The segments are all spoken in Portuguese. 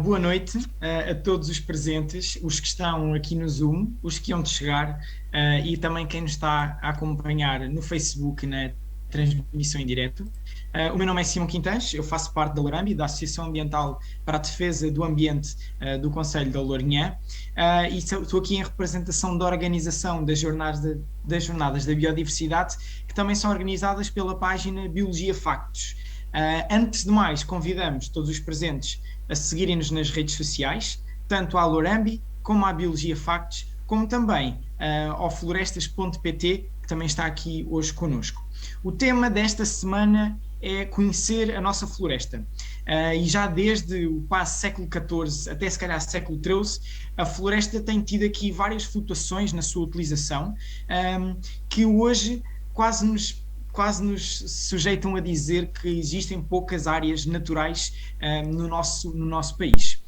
Boa noite a todos os presentes, os que estão aqui no Zoom, os que hão de chegar e também quem nos está a acompanhar no Facebook na transmissão em direto. O meu nome é Simão Quintas, eu faço parte da Lourambi, da Associação Ambiental para a Defesa do Ambiente do Concelho da Lourinhã, e estou aqui em representação da organização das Jornadas da Biodiversidade, que também são organizadas pela página Biologia Factos. Antes de mais, convidamos todos os presentes a seguirem-nos nas redes sociais, tanto à Lourambi como à Biologia Factos, como também ao florestas.pt, que também está aqui hoje connosco. O tema desta semana é conhecer a nossa floresta. E já desde o quase século XIV até se calhar século XIII, a floresta tem tido aqui várias flutuações na sua utilização, que hoje quase nos sujeitam a dizer que existem poucas áreas naturais no nosso país.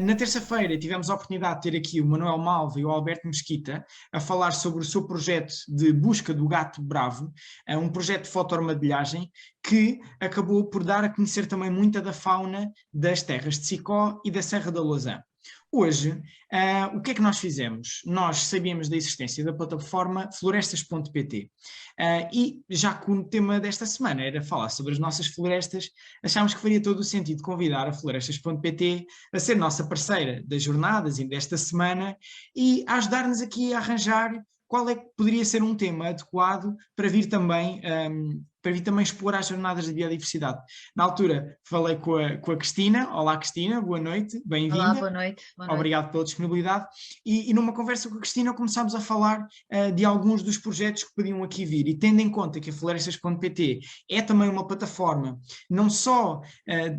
Na terça-feira tivemos a oportunidade de ter aqui o Manuel Malva e o Alberto Mesquita a falar sobre o seu projeto de busca do gato bravo, um projeto de fotoarmadilhagem que acabou por dar a conhecer também muita da fauna das terras de Sicó e da Serra da Lousã. Hoje, o que é que nós fizemos? Nós sabíamos da existência da plataforma florestas.pt e já que o tema desta semana era falar sobre as nossas florestas, achámos que faria todo o sentido convidar a florestas.pt a ser nossa parceira das jornadas e desta semana e a ajudar-nos aqui a arranjar qual é que poderia ser um tema adequado para vir também expor às jornadas de biodiversidade. Na altura falei com a Cristina. Olá Cristina, boa noite, Olá, bem-vinda. boa noite. Obrigado pela disponibilidade. E numa conversa com a Cristina começámos a falar de alguns dos projetos que podiam aqui vir. E tendo em conta que a florestas.pt é também uma plataforma não só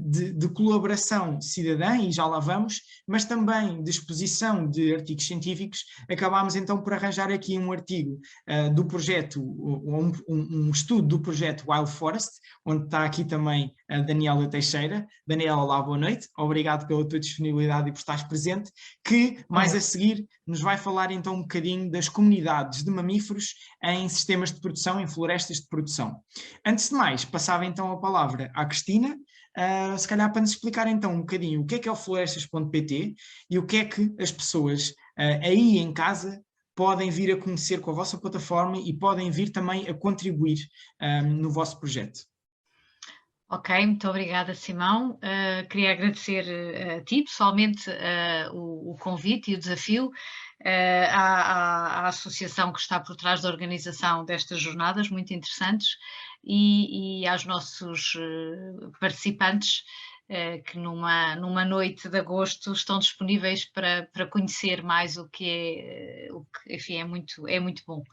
de colaboração cidadã, e já lá vamos, mas também de exposição de artigos científicos, acabámos então por arranjar aqui um artigo do projeto, um estudo do projeto Wild Forest, onde está aqui também a Daniela Teixeira. Daniela, olá, boa noite. Obrigado pela tua disponibilidade e por estares presente, que mais a seguir nos vai falar então um bocadinho das comunidades de mamíferos em sistemas de produção, em florestas de produção. Antes de mais, passava então a palavra à Cristina, se calhar para nos explicar então um bocadinho o que é o florestas.pt e o que é que as pessoas aí em casa podem vir a conhecer com a vossa plataforma e podem vir também a contribuir no vosso projeto. Ok, muito obrigada, Simão. Queria agradecer a ti, pessoalmente, o convite e o desafio à associação que está por trás da organização destas jornadas, muito interessantes, e aos nossos participantes que numa noite de agosto estão disponíveis para conhecer mais o que enfim, é muito bom.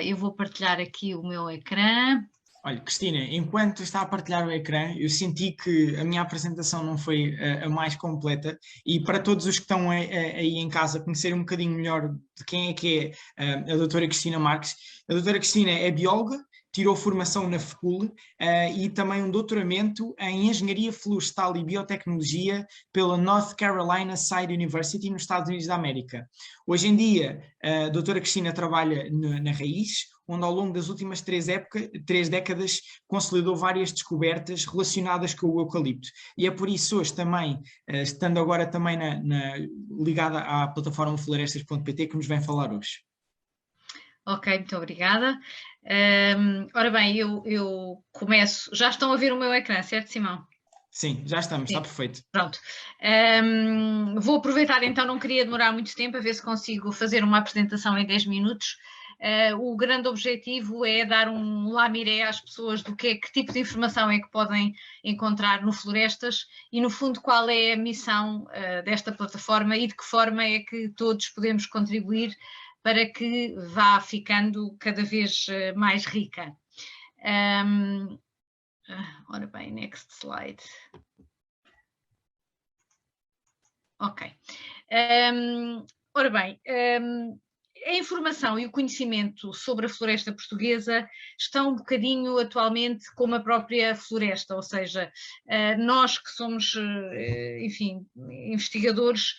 Eu vou partilhar aqui o meu ecrã. Olha, Cristina, enquanto está a partilhar o ecrã, eu senti que a minha apresentação não foi a mais completa e para todos os que estão aí em casa conhecerem um bocadinho melhor de quem é que é a doutora Cristina Marques. A doutora Cristina é bióloga, tirou formação na FECUL e também um doutoramento em Engenharia Florestal e Biotecnologia pela North Carolina Side University, nos Estados Unidos da América. Hoje em dia, a doutora Cristina trabalha na Raiz, onde ao longo das últimas três décadas consolidou várias descobertas relacionadas com o eucalipto. E é por isso hoje também, estando agora também ligada à plataforma florestas.pt, que nos vem falar hoje. Ok, muito obrigada. Ora bem, eu começo. Já estão a ver o meu ecrã, certo, Simão? Sim, já estamos, Sim. Está perfeito. Pronto. Vou aproveitar então, não queria demorar muito tempo, a ver se consigo fazer uma apresentação em 10 minutos. O grande objetivo é dar um lamiré às pessoas do que tipo de informação é que podem encontrar no Florestas e, no fundo, qual é a missão desta plataforma e de que forma é que todos podemos contribuir para que vá ficando cada vez mais rica. Ora bem, next slide. Ok. Ora bem, a informação e o conhecimento sobre a floresta portuguesa estão um bocadinho atualmente como a própria floresta, ou seja, nós que somos, enfim, investigadores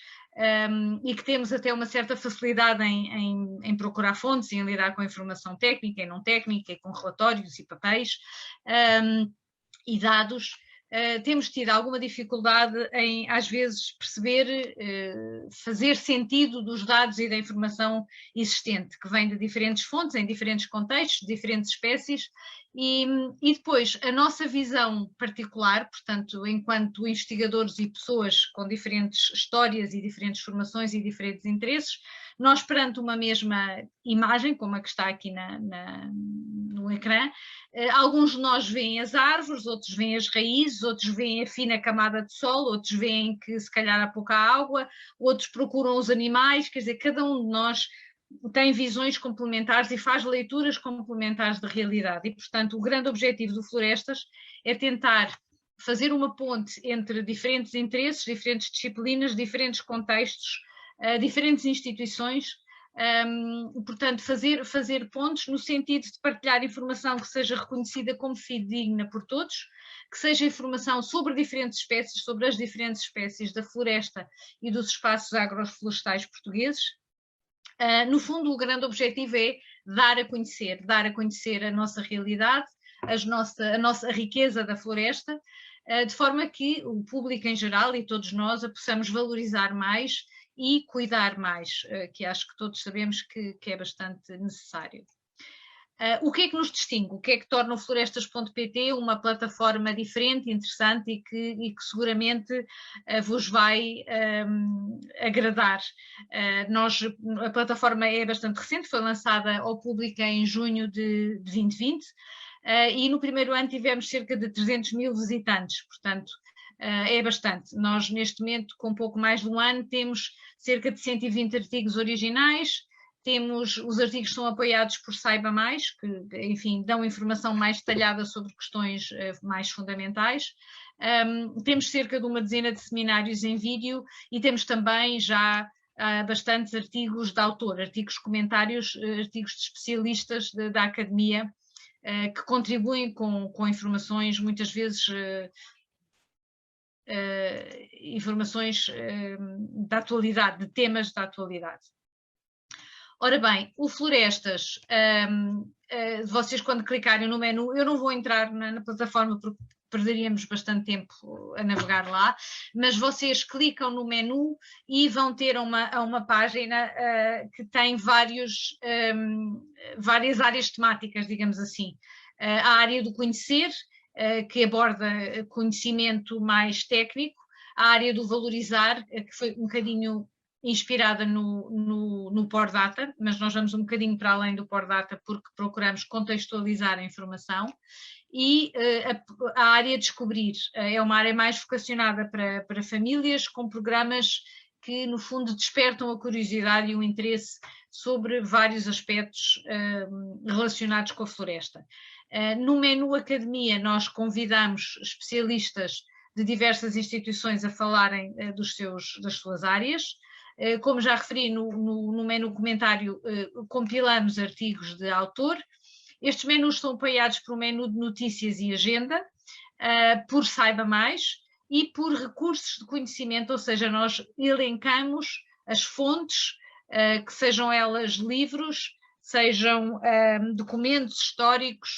e que temos até uma certa facilidade em procurar fontes e em lidar com a informação técnica e não técnica, e com relatórios e papéis e dados, temos tido alguma dificuldade em, às vezes, perceber, fazer sentido dos dados e da informação existente, que vem de diferentes fontes, em diferentes contextos, de diferentes espécies, e depois a nossa visão particular, portanto, enquanto investigadores e pessoas com diferentes histórias e diferentes formações e diferentes interesses, nós perante uma mesma imagem, como a que está aqui no ecrã, alguns de nós veem as árvores, outros veem as raízes, outros veem a fina camada de sol, outros veem que se calhar há pouca água, outros procuram os animais, quer dizer, cada um de nós tem visões complementares e faz leituras complementares da realidade e, portanto, o grande objetivo do Florestas é tentar fazer uma ponte entre diferentes interesses, diferentes disciplinas, diferentes contextos, diferentes instituições, portanto, fazer pontos no sentido de partilhar informação que seja reconhecida como fidedigna por todos, que seja informação sobre diferentes espécies, sobre as diferentes espécies da floresta e dos espaços agroflorestais portugueses. No fundo, o grande objetivo é dar a conhecer a nossa realidade, a nossa riqueza da floresta, de forma que o público em geral e todos nós a possamos valorizar mais e cuidar mais, que acho que todos sabemos que é bastante necessário. O que é que nos distingue? O que é que torna o florestas.pt uma plataforma diferente, interessante e que seguramente vos vai agradar? A plataforma é bastante recente, foi lançada ao público em junho de 2020 e no primeiro ano tivemos cerca de 300 mil visitantes, portanto é bastante. Nós neste momento, com pouco mais de um ano, temos cerca de 120 artigos originais. Os artigos são apoiados por Saiba Mais, que, enfim, dão informação mais detalhada sobre questões mais fundamentais. Temos cerca de uma dezena de seminários em vídeo e temos também já bastantes artigos de autor, artigos comentários, artigos de especialistas da academia, que contribuem com informações, muitas vezes informações da atualidade, de temas da atualidade. Ora bem, o Florestas, vocês quando clicarem no menu, eu não vou entrar na plataforma porque perderíamos bastante tempo a navegar lá, mas vocês clicam no menu e vão ter uma página que tem várias áreas temáticas, digamos assim. A área do conhecer, que aborda conhecimento mais técnico, a área do valorizar, que foi um bocadinho inspirada no Port Data, mas nós vamos um bocadinho para além do Port Data porque procuramos contextualizar a informação, e a área descobrir é uma área mais vocacionada para famílias, com programas que no fundo despertam a curiosidade e o interesse sobre vários aspectos relacionados com a floresta. No menu Academia nós convidamos especialistas de diversas instituições a falarem das suas áreas. Como já referi no menu comentário, compilamos artigos de autor. Estes menus são apoiados por um menu de notícias e agenda, por Saiba Mais e por recursos de conhecimento, ou seja, nós elencamos as fontes, que sejam elas livros, sejam documentos históricos,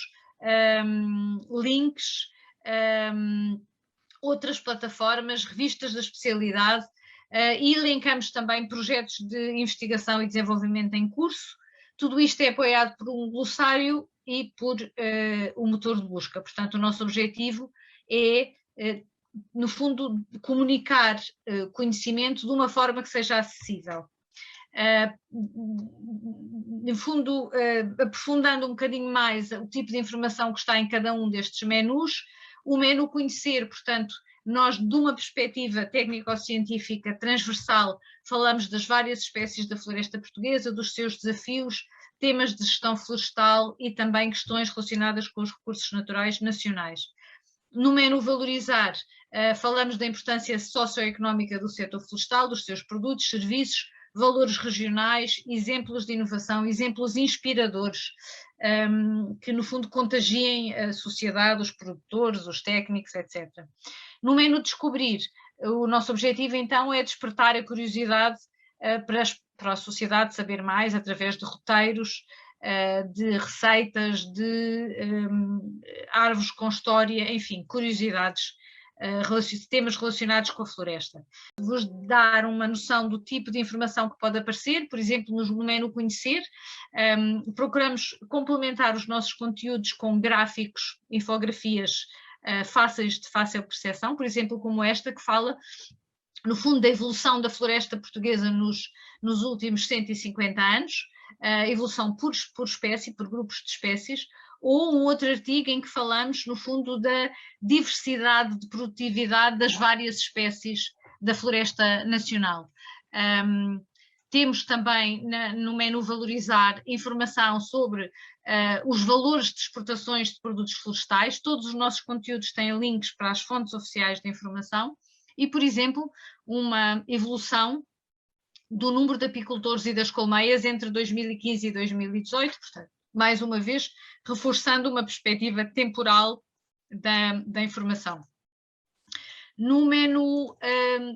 links, outras plataformas, revistas da especialidade, e elencamos também projetos de investigação e desenvolvimento em curso. Tudo isto é apoiado por um glossário e por um motor de busca. Portanto, o nosso objetivo é, no fundo, comunicar conhecimento de uma forma que seja acessível. No fundo, aprofundando um bocadinho mais o tipo de informação que está em cada um destes menus, o menu conhecer, portanto, nós de uma perspectiva técnico-científica transversal falamos das várias espécies da floresta portuguesa, dos seus desafios, temas de gestão florestal e também questões relacionadas com os recursos naturais nacionais. No menu valorizar, falamos da importância socioeconómica do setor florestal, dos seus produtos, serviços, valores regionais, exemplos de inovação, exemplos inspiradores, que no fundo contagiem a sociedade, os produtores, os técnicos, etc. No menu descobrir, o nosso objetivo então é despertar a curiosidade para a sociedade saber mais através de roteiros, de receitas, de árvores com história, enfim, curiosidades temas relacionados com a floresta. Vou dar uma noção do tipo de informação que pode aparecer, por exemplo, no menu Conhecer, procuramos complementar os nossos conteúdos com gráficos, infografias fáceis de fácil percepção, por exemplo, como esta que fala, no fundo, da evolução da floresta portuguesa nos últimos 150 anos, evolução por espécie, por grupos de espécies, ou um outro artigo em que falamos, no fundo, da diversidade de produtividade das várias espécies da floresta nacional. Temos também no menu Valorizar informação sobre os valores de exportações de produtos florestais. Todos os nossos conteúdos têm links para as fontes oficiais de informação e, por exemplo, uma evolução do número de apicultores e das colmeias entre 2015 e 2018, portanto, mais uma vez, reforçando uma perspectiva temporal da informação. No menu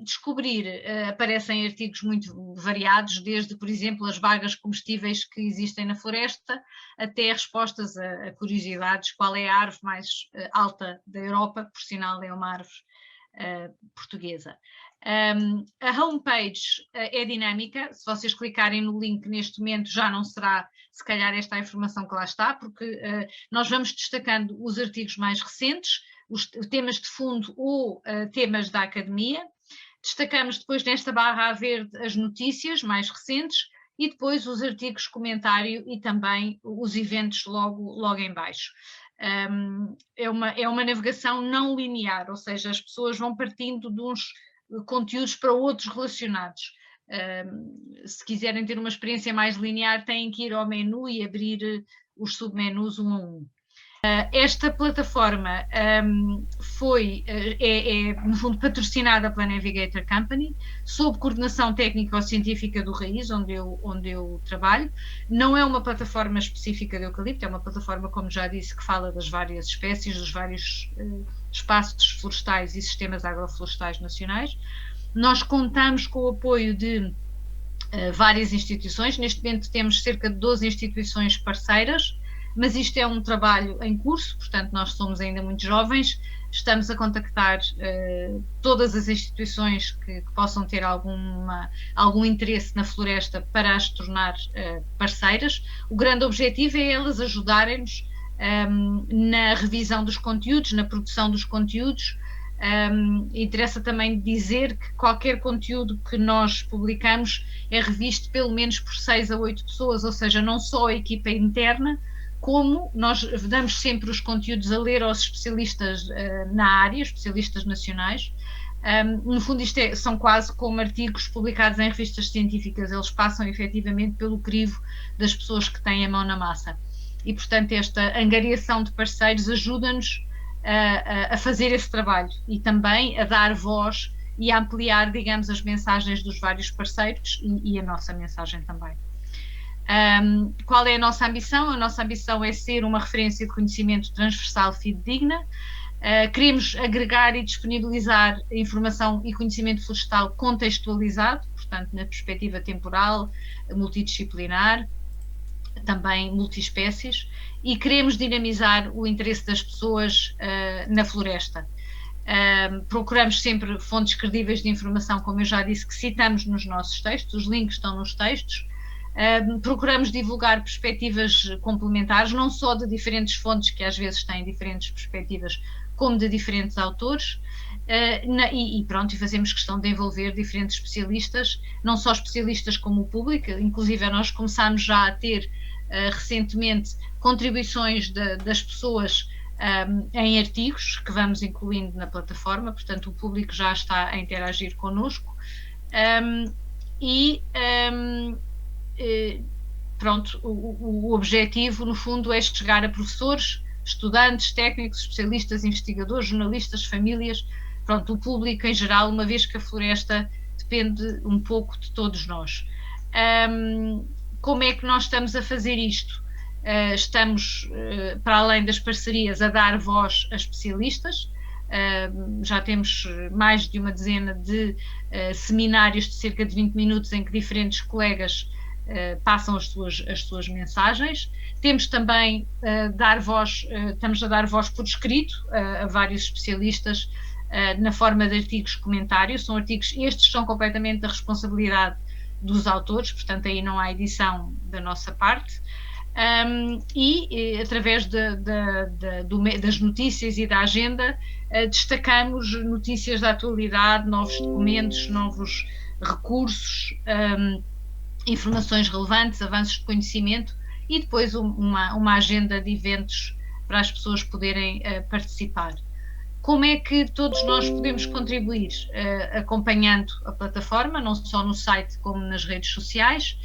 Descobrir aparecem artigos muito variados, desde, por exemplo, as bagas comestíveis que existem na floresta, até respostas a curiosidades, qual é a árvore mais alta da Europa, por sinal é uma árvore portuguesa. A homepage é dinâmica, se vocês clicarem no link neste momento já não será se calhar esta a informação que lá está, porque nós vamos destacando os artigos mais recentes, os temas de fundo ou temas da academia, destacamos depois nesta barra a verde as notícias mais recentes e depois os artigos comentário e também os eventos logo em baixo. É uma navegação não linear, ou seja, as pessoas vão partindo de uns conteúdos para outros relacionados. Se quiserem ter uma experiência mais linear, têm que ir ao menu e abrir os submenus um a um. Esta plataforma é no fundo patrocinada pela Navigator Company, sob coordenação técnico-científica do Raiz, onde eu trabalho. Não é uma plataforma específica de eucalipto, é uma plataforma, como já disse, que fala das várias espécies, dos vários espaços florestais e sistemas agroflorestais nacionais. Nós contamos com o apoio de várias instituições, neste momento temos cerca de 12 instituições parceiras, mas isto é um trabalho em curso, portanto nós somos ainda muito jovens, estamos a contactar todas as instituições que possam ter algum interesse na floresta para as tornar parceiras. O grande objetivo é elas ajudarem-nos na revisão dos conteúdos, na produção dos conteúdos. Interessa também dizer que qualquer conteúdo que nós publicamos é revisto pelo menos por 6 a 8 pessoas, ou seja, não só a equipa interna, como nós damos sempre os conteúdos a ler aos especialistas na área, especialistas nacionais. No fundo isto são quase como artigos publicados em revistas científicas, eles passam efetivamente pelo crivo das pessoas que têm a mão na massa. E portanto esta angariação de parceiros ajuda-nos a fazer esse trabalho e também a dar voz e a ampliar, digamos, as mensagens dos vários parceiros e a nossa mensagem também. Qual é a nossa ambição? A nossa ambição é ser uma referência de conhecimento transversal fidedigna. Queremos agregar e disponibilizar informação e conhecimento florestal contextualizado, portanto, na perspectiva temporal, multidisciplinar, também multiespécies, e queremos dinamizar o interesse das pessoas na floresta. Procuramos sempre fontes credíveis de informação, como eu já disse, que citamos nos nossos textos, os links estão nos textos. Procuramos divulgar perspectivas complementares, não só de diferentes fontes que às vezes têm diferentes perspectivas, como de diferentes autores, e fazemos questão de envolver diferentes especialistas, não só especialistas como o público, inclusive nós começámos já a ter recentemente contribuições das pessoas em artigos que vamos incluindo na plataforma, portanto o público já está a interagir connosco. O objetivo, no fundo, é chegar a professores, estudantes, técnicos, especialistas, investigadores, jornalistas, famílias, o público em geral, uma vez que a floresta depende um pouco de todos nós. Como é que nós estamos a fazer isto? Estamos, para além das parcerias, a dar voz a especialistas. Já temos mais de uma dezena de seminários de cerca de 20 minutos em que diferentes colegas passam as suas mensagens. Temos também estamos a dar voz por escrito a vários especialistas na forma de artigos comentários. São artigos, estes são completamente da responsabilidade dos autores, portanto aí não há edição da nossa parte. E através das notícias e da agenda destacamos notícias da atualidade, novos documentos, novos recursos, informações relevantes, avanços de conhecimento e depois uma agenda de eventos para as pessoas poderem participar. Como é que todos nós podemos contribuir? Acompanhando a plataforma, não só no site como nas redes sociais.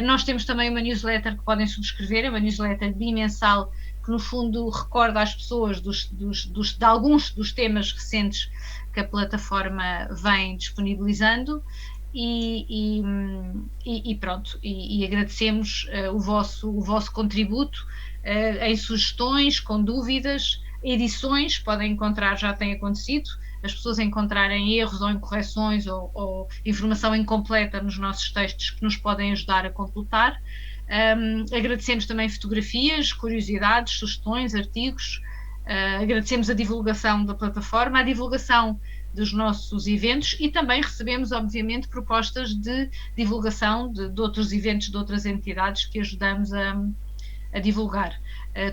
Nós temos também uma newsletter que podem subscrever, é uma newsletter bimensal que no fundo recorda às pessoas de alguns dos temas recentes que a plataforma vem disponibilizando e pronto, e agradecemos o vosso contributo em sugestões, com dúvidas, edições, podem encontrar, já tem acontecido, as pessoas encontrarem erros ou incorreções ou informação incompleta nos nossos textos que nos podem ajudar a completar. Agradecemos também fotografias, curiosidades, sugestões, artigos, agradecemos a divulgação da plataforma, a divulgação dos nossos eventos e também recebemos, obviamente, propostas de divulgação de outros eventos de outras entidades que ajudamos a divulgar.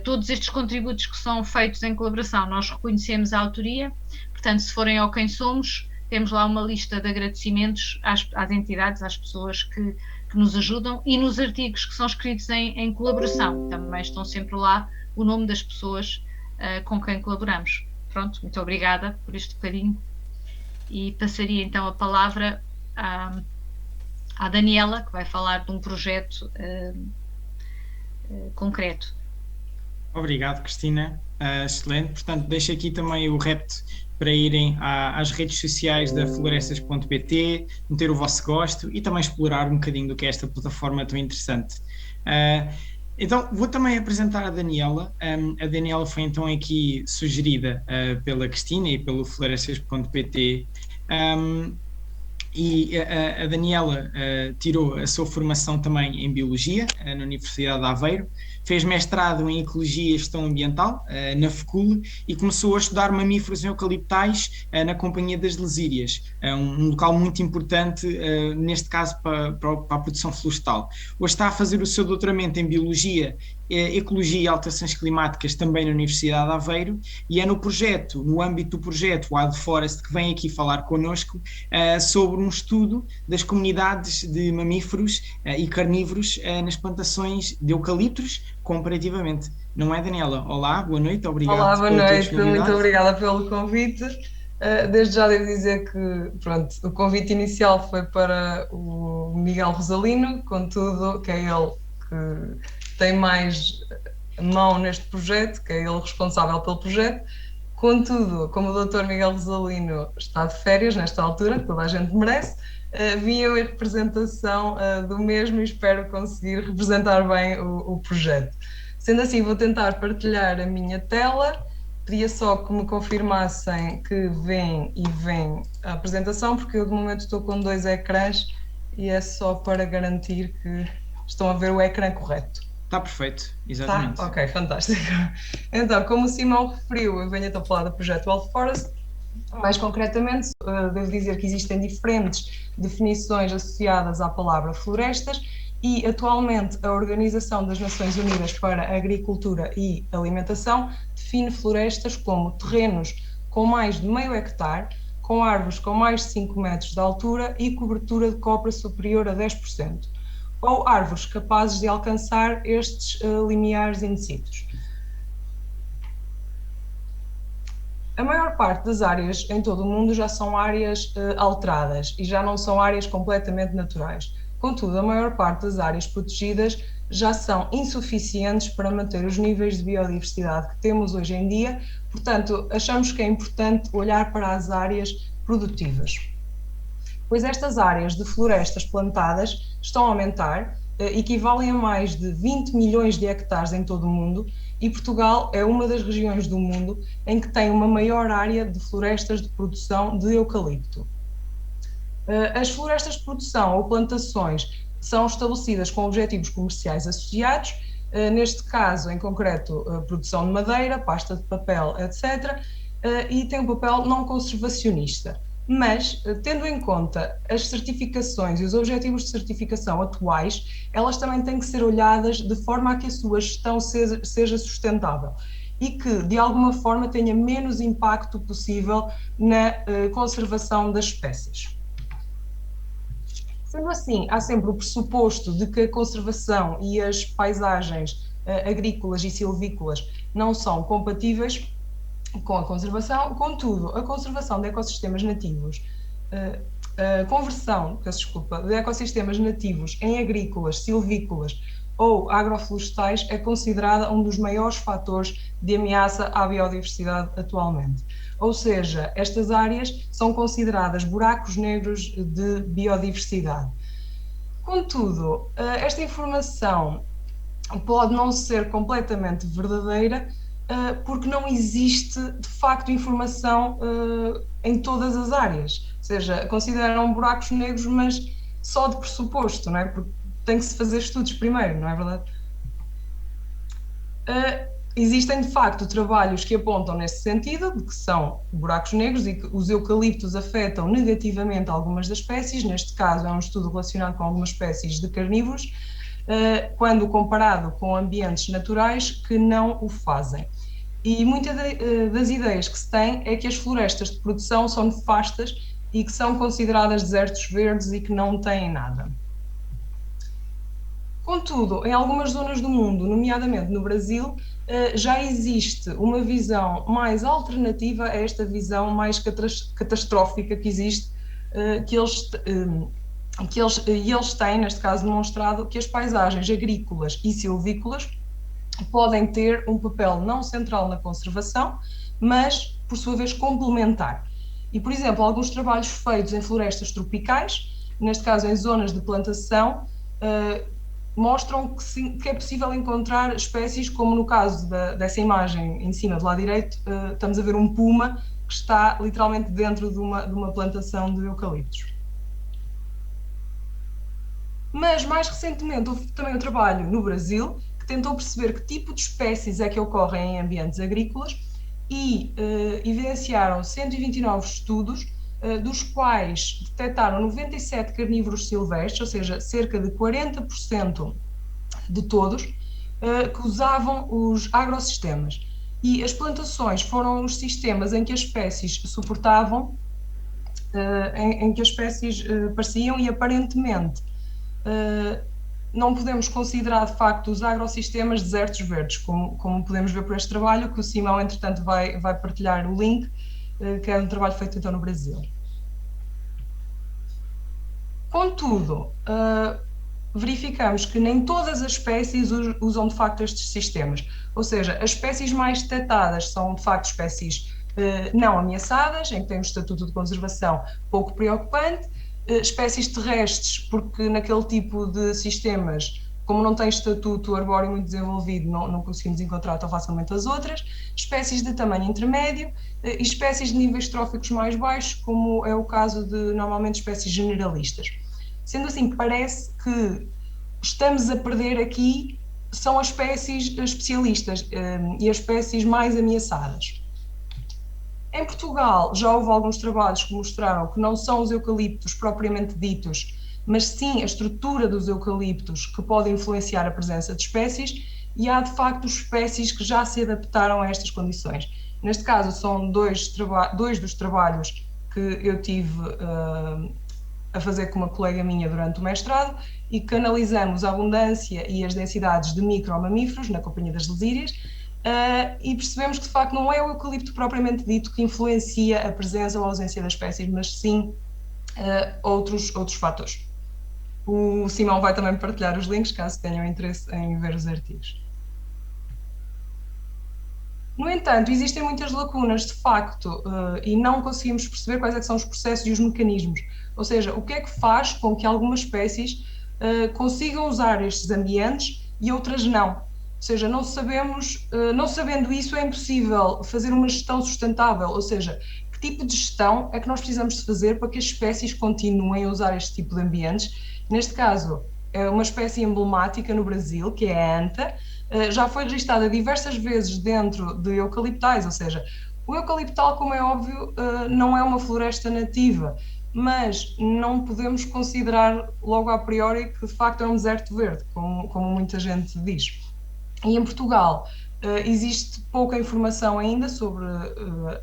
Todos estes contributos que são feitos em colaboração, nós reconhecemos a autoria, portanto, se forem ao Quem Somos, temos lá uma lista de agradecimentos às entidades, às pessoas que nos ajudam e nos artigos que são escritos em colaboração, também estão sempre lá o nome das pessoas com quem colaboramos. Pronto, muito obrigada por este bocadinho e passaria então a palavra à Daniela, que vai falar de um projeto concreto. Obrigado, Cristina. Excelente. Portanto, deixo aqui também o repto para irem às redes sociais da florestas.pt, meter o vosso gosto e também explorar um bocadinho do que é esta plataforma tão interessante. Então, vou também apresentar a Daniela. A Daniela foi então aqui sugerida pela Cristina e pelo florestas.pt. E a Daniela tirou a sua formação também em Biologia na Universidade de Aveiro, fez mestrado em Ecologia e Gestão Ambiental na FECUL e começou a estudar mamíferos eucaliptais na Companhia das Lesírias, um local muito importante, neste caso para a produção florestal. Hoje está a fazer o seu doutoramento em Biologia, Ecologia e Alterações Climáticas também na Universidade de Aveiro e é no âmbito do projeto o AdForest que vem aqui falar connosco sobre um estudo das comunidades de mamíferos e carnívoros nas plantações de eucaliptos comparativamente. Não é, Daniela? Olá, boa noite, obrigado. Olá, boa noite, muito obrigada pelo convite. Desde já devo dizer que, pronto, o convite inicial foi para o Miguel Rosalino, contudo, que é ele que tem mais mão neste projeto, que é ele responsável pelo projeto. Contudo, como o Dr. Miguel Rosalino está de férias nesta altura, que toda a gente merece, vim eu em representação do mesmo e espero conseguir representar bem o projeto. Sendo assim, vou tentar partilhar a minha tela. Pedia só que me confirmassem que vem a apresentação, porque eu de momento estou com 2 ecrãs e é só para garantir que estão a ver o ecrã correto. Está perfeito, exatamente. Tá? Ok, fantástico. Então, como o Simão referiu, eu venho então falar do projeto AdForest. Mais concretamente, devo dizer que existem diferentes definições associadas à palavra florestas e, atualmente, a Organização das Nações Unidas para a Agricultura e Alimentação define florestas como terrenos com mais de meio hectare, com árvores com mais de 5 metros de altura e cobertura de copa superior a 10%, ou árvores capazes de alcançar estes limiares indecisos. A maior parte das áreas em todo o mundo já são áreas alteradas e já não são áreas completamente naturais. Contudo, a maior parte das áreas protegidas já são insuficientes para manter os níveis de biodiversidade que temos hoje em dia, portanto, achamos que é importante olhar para as áreas produtivas. Pois estas áreas de florestas plantadas estão a aumentar, equivalem a mais de 20 milhões de hectares em todo o mundo e Portugal é uma das regiões do mundo em que tem uma maior área de florestas de produção de eucalipto. As florestas de produção ou plantações são estabelecidas com objetivos comerciais associados, neste caso, em concreto, produção de madeira, pasta de papel, etc., e tem um papel não conservacionista. Mas, tendo em conta as certificações e os objetivos de certificação atuais, elas também têm que ser olhadas de forma a que a sua gestão seja sustentável e que, de alguma forma, tenha menos impacto possível na conservação das espécies. Sendo assim, há sempre o pressuposto de que a conservação e as paisagens agrícolas e silvícolas não são compatíveis com a conservação. Contudo, a conservação de ecossistemas nativos, a conversão, de ecossistemas nativos em agrícolas, silvícolas ou agroflorestais é considerada um dos maiores fatores de ameaça à biodiversidade atualmente. Ou seja, estas áreas são consideradas buracos negros de biodiversidade. Contudo, esta informação pode não ser completamente verdadeira, porque não existe, de facto, informação em todas as áreas. Ou seja, consideram buracos negros, mas só de pressuposto, não é? Porque tem que se fazer estudos primeiro, não é verdade? Existem, de facto, trabalhos que apontam nesse sentido, de que são buracos negros e que os eucaliptos afetam negativamente algumas das espécies. Neste caso, é um estudo relacionado com algumas espécies de carnívoros, quando comparado com ambientes naturais que não o fazem. E muitas das ideias que se tem é que as florestas de produção são nefastas e que são consideradas desertos verdes e que não têm nada. Contudo, em algumas zonas do mundo, nomeadamente no Brasil, já existe uma visão mais alternativa a esta visão mais catastrófica que existe, que eles têm, neste caso, demonstrado que as paisagens agrícolas e silvícolas podem ter um papel não central na conservação, mas, por sua vez, complementar. E, por exemplo, alguns trabalhos feitos em florestas tropicais, neste caso em zonas de plantação, mostram que é possível encontrar espécies, como no caso dessa imagem em cima do lado direito, estamos a ver um puma que está literalmente dentro de uma plantação de eucaliptos. Mas, mais recentemente, houve também um trabalho no Brasil que tentou perceber que tipo de espécies é que ocorrem em ambientes agrícolas e evidenciaram 129 estudos, dos quais detectaram 97 carnívoros silvestres, ou seja, cerca de 40% de todos, que usavam os agrossistemas. E as plantações foram os sistemas em que as espécies suportavam, em que as espécies apareciam, e aparentemente não podemos considerar de facto os agrossistemas desertos verdes, como podemos ver por este trabalho, que o Simão, entretanto, vai partilhar o link, que é um trabalho feito então no Brasil. Contudo, verificamos que nem todas as espécies usam de facto estes sistemas, ou seja, as espécies mais detectadas são de facto espécies não ameaçadas, em que têm um estatuto de conservação pouco preocupante, espécies terrestres, porque naquele tipo de sistemas, como não tem estatuto arbóreo muito desenvolvido, não conseguimos encontrar tão facilmente as outras, espécies de tamanho intermédio e espécies de níveis tróficos mais baixos, como é o caso de, normalmente, espécies generalistas. Sendo assim, parece que estamos a perder aqui, são as espécies especialistas e as espécies mais ameaçadas. Em Portugal já houve alguns trabalhos que mostraram que não são os eucaliptos propriamente ditos, mas sim a estrutura dos eucaliptos que pode influenciar a presença de espécies, e há de facto espécies que já se adaptaram a estas condições. Neste caso são dois dos trabalhos que eu tive a fazer com uma colega minha durante o mestrado e que analisamos a abundância e as densidades de micromamíferos na Companhia das Lesírias, e percebemos que de facto não é o eucalipto propriamente dito que influencia a presença ou a ausência das espécies, mas sim outros fatores. O Simão vai também partilhar os links, caso tenham interesse em ver os artigos. No entanto, existem muitas lacunas, de facto, e não conseguimos perceber quais é que são os processos e os mecanismos. Ou seja, o que é que faz com que algumas espécies consigam usar estes ambientes e outras não? Ou seja, não sabendo isso, é impossível fazer uma gestão sustentável. Ou seja, que tipo de gestão é que nós precisamos de fazer para que as espécies continuem a usar este tipo de ambientes? Neste caso, é uma espécie emblemática no Brasil, que é a anta, já foi registada diversas vezes dentro de eucaliptais, ou seja, O eucaliptal, como é óbvio, não é uma floresta nativa, mas não podemos considerar logo a priori que de facto é um deserto verde, como muita gente diz. E em Portugal existe pouca informação ainda sobre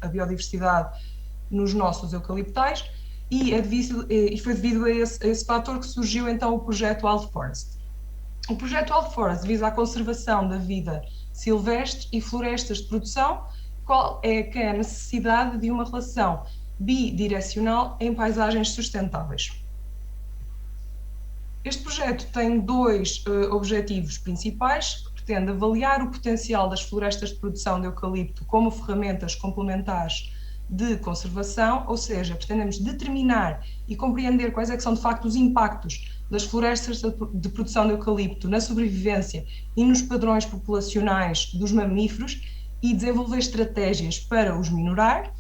a biodiversidade nos nossos eucaliptais, e foi devido a esse fator que surgiu então o projeto Wild Forest. O projeto Wild Forest visa a conservação da vida silvestre e florestas de produção, qual é que é a necessidade de uma relação bidirecional em paisagens sustentáveis. Este projeto tem dois objetivos principais, que pretende avaliar o potencial das florestas de produção de eucalipto como ferramentas complementares de conservação, ou seja, pretendemos determinar e compreender quais é que são de facto os impactos das florestas de produção de eucalipto na sobrevivência e nos padrões populacionais dos mamíferos e desenvolver estratégias para os minorar.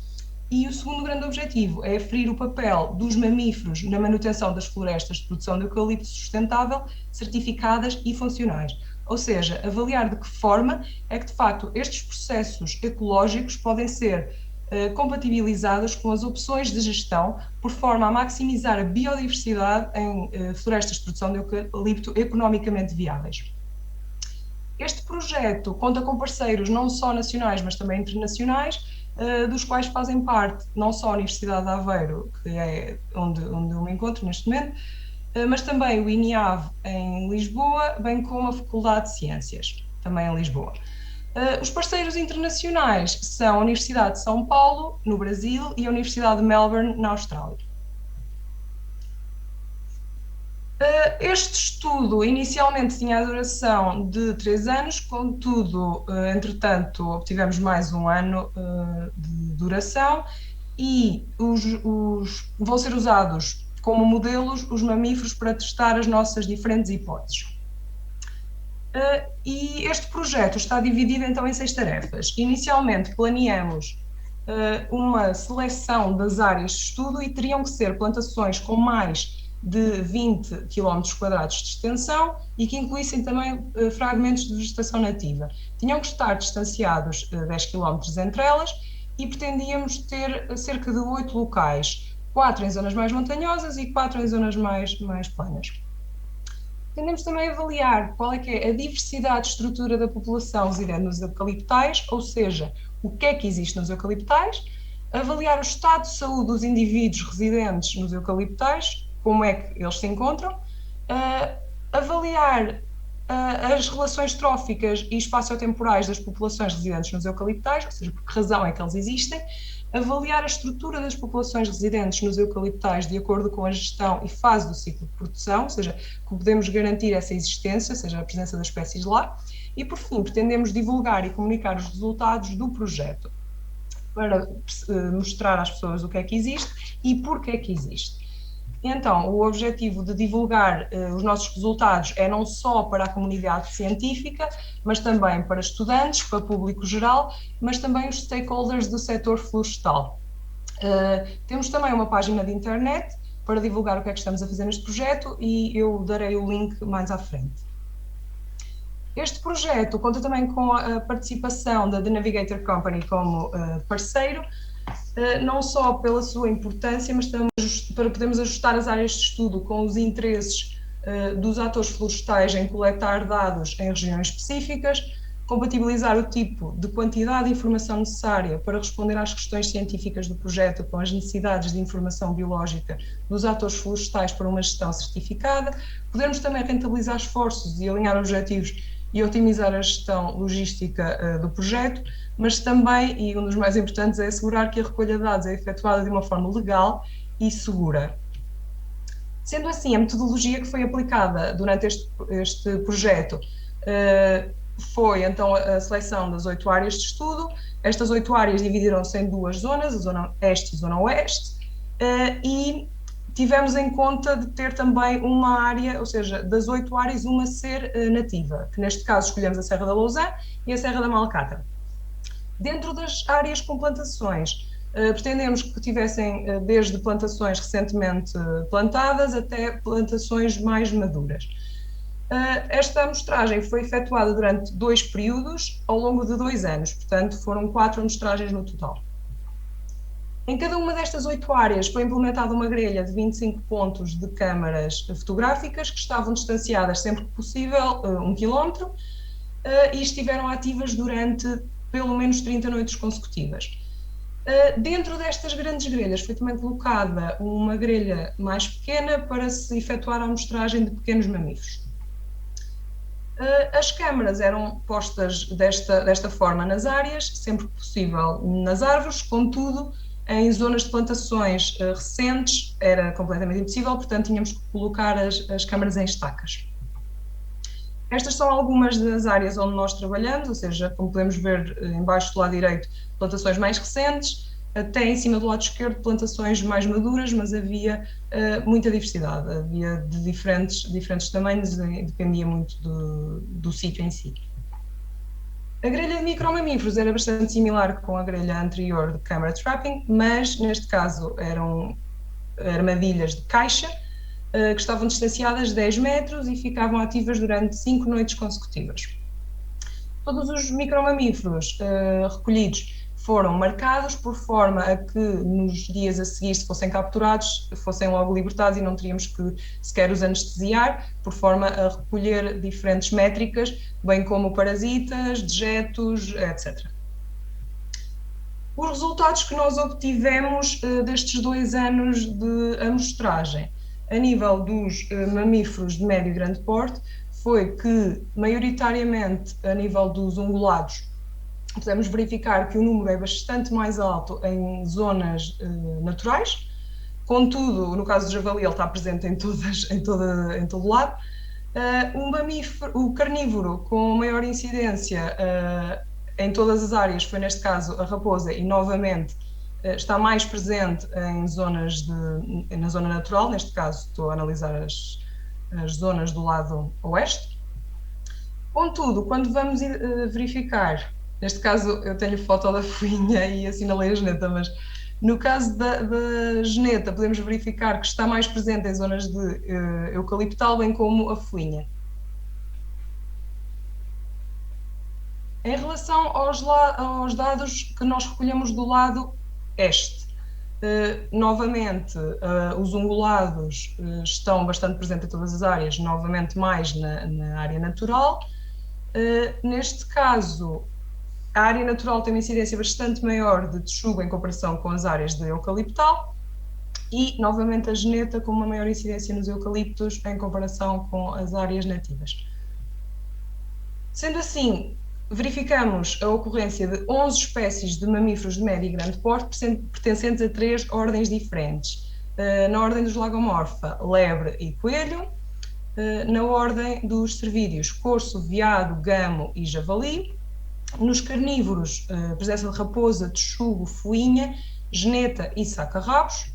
E o segundo grande objetivo é aferir o papel dos mamíferos na manutenção das florestas de produção de eucalipto sustentável, certificadas e funcionais. Ou seja, avaliar de que forma é que, de facto, estes processos ecológicos podem ser compatibilizados com as opções de gestão, por forma a maximizar a biodiversidade em florestas de produção de eucalipto economicamente viáveis. Este projeto conta com parceiros não só nacionais, mas também internacionais, dos quais fazem parte não só a Universidade de Aveiro, que é onde eu me encontro neste momento, mas também o INIAV em Lisboa, bem como a Faculdade de Ciências, também em Lisboa. Os parceiros internacionais são a Universidade de São Paulo, no Brasil, e a Universidade de Melbourne, na Austrália. Este estudo inicialmente tinha a duração de 3 anos, contudo, entretanto, obtivemos mais um ano de duração e vão ser usados como modelos os mamíferos para testar as nossas diferentes hipóteses. E este projeto está dividido então em 6 tarefas. Inicialmente planeamos uma seleção das áreas de estudo e teriam que ser plantações com mais de 20 km² de extensão e que incluíssem também fragmentos de vegetação nativa. Tinham que estar distanciados 10 km entre elas e pretendíamos ter cerca de 8 locais, 4 em zonas mais montanhosas e 4 em zonas mais planas. Pretendemos também avaliar qual é que é a diversidade de estrutura da população residente nos eucaliptais, ou seja, o que é que existe nos eucaliptais, avaliar o estado de saúde dos indivíduos residentes nos eucaliptais, como é que eles se encontram, avaliar as relações tróficas e espaciotemporais das populações residentes nos eucaliptais, ou seja, por que razão é que eles existem, avaliar a estrutura das populações residentes nos eucaliptais de acordo com a gestão e fase do ciclo de produção, ou seja, como podemos garantir essa existência, ou seja, a presença das espécies lá, e por fim, pretendemos divulgar e comunicar os resultados do projeto para mostrar às pessoas o que é que existe e por que é que existe. Então, o objetivo de divulgar os nossos resultados é não só para a comunidade científica, mas também para estudantes, para público geral, mas também os stakeholders do setor florestal. Temos também uma página de internet para divulgar o que é que estamos a fazer neste projeto e eu darei o link mais à frente. Este projeto conta também com a participação da The Navigator Company como parceiro, não só pela sua importância, mas também para podermos ajustar as áreas de estudo com os interesses dos atores florestais em coletar dados em regiões específicas, compatibilizar o tipo de quantidade de informação necessária para responder às questões científicas do projeto com as necessidades de informação biológica dos atores florestais para uma gestão certificada, podermos também rentabilizar esforços e alinhar objetivos e otimizar a gestão logística do projeto, mas também, e um dos mais importantes, é assegurar que a recolha de dados é efetuada de uma forma legal e segura. Sendo assim, a metodologia que foi aplicada durante este projeto foi então a seleção das 8 áreas de estudo. Estas 8 áreas dividiram-se em 2 zonas, a zona este e a zona oeste, e tivemos em conta de ter também uma área, ou seja, das 8 áreas, uma ser nativa, que neste caso escolhemos a Serra da Lousã e a Serra da Malacata. Dentro das áreas com plantações, pretendemos que tivessem desde plantações recentemente plantadas até plantações mais maduras. Esta amostragem foi efetuada durante 2 períodos, ao longo de 2 anos, portanto foram 4 amostragens no total. Em cada uma destas 8 áreas foi implementada uma grelha de 25 pontos de câmaras fotográficas que estavam distanciadas sempre que possível 1 km e estiveram ativas durante pelo menos 30 noites consecutivas. Dentro destas grandes grelhas foi também colocada uma grelha mais pequena para se efetuar a amostragem de pequenos mamíferos. As câmaras eram postas desta forma nas áreas, sempre que possível nas árvores, contudo, em zonas de plantações recentes era completamente impossível, portanto tínhamos que colocar as câmaras em estacas. Estas são algumas das áreas onde nós trabalhamos, ou seja, como podemos ver embaixo do lado direito, plantações mais recentes, até em cima do lado esquerdo, plantações mais maduras, mas havia muita diversidade, havia de diferentes tamanhos e dependia muito do sítio em si. A grelha de micromamíferos era bastante similar com a grelha anterior de camera trapping, mas neste caso eram armadilhas de caixa, que estavam distanciadas 10 metros e ficavam ativas durante 5 noites consecutivas. Todos os micromamíferos recolhidos foram marcados por forma a que nos dias a seguir, se fossem capturados, fossem logo libertados e não teríamos que sequer os anestesiar, por forma a recolher diferentes métricas, bem como parasitas, dejetos, etc. Os resultados que nós obtivemos destes 2 anos de amostragem a nível dos mamíferos de médio e grande porte foi que, maioritariamente, a nível dos ungulados, podemos verificar que o número é bastante mais alto em zonas naturais, contudo, no caso do javali, ele está presente em todo lado. O carnívoro com maior incidência em todas as áreas foi, neste caso, a raposa, e novamente está mais presente em na zona natural, neste caso estou a analisar as zonas do lado oeste. Contudo, quando vamos verificar, neste caso eu tenho foto da fuinha e assinalei a geneta, mas no caso da geneta podemos verificar que está mais presente em zonas de eucaliptal, bem como a fuinha. Em relação aos dados que nós recolhemos do lado este, novamente os ungulados estão bastante presentes em todas as áreas, novamente mais na área natural. Neste caso, a área natural tem uma incidência bastante maior de texugo em comparação com as áreas de eucaliptal e, novamente, a geneta com uma maior incidência nos eucaliptos em comparação com as áreas nativas. Sendo assim, verificamos a ocorrência de 11 espécies de mamíferos de médio e grande porte pertencentes a 3 ordens diferentes. Na ordem dos lagomorfa, lebre e coelho. Na ordem dos cervídeos, corso, veado, gamo e javali. Nos carnívoros, presença de raposa, texugo, fuinha, geneta e saca-rabos.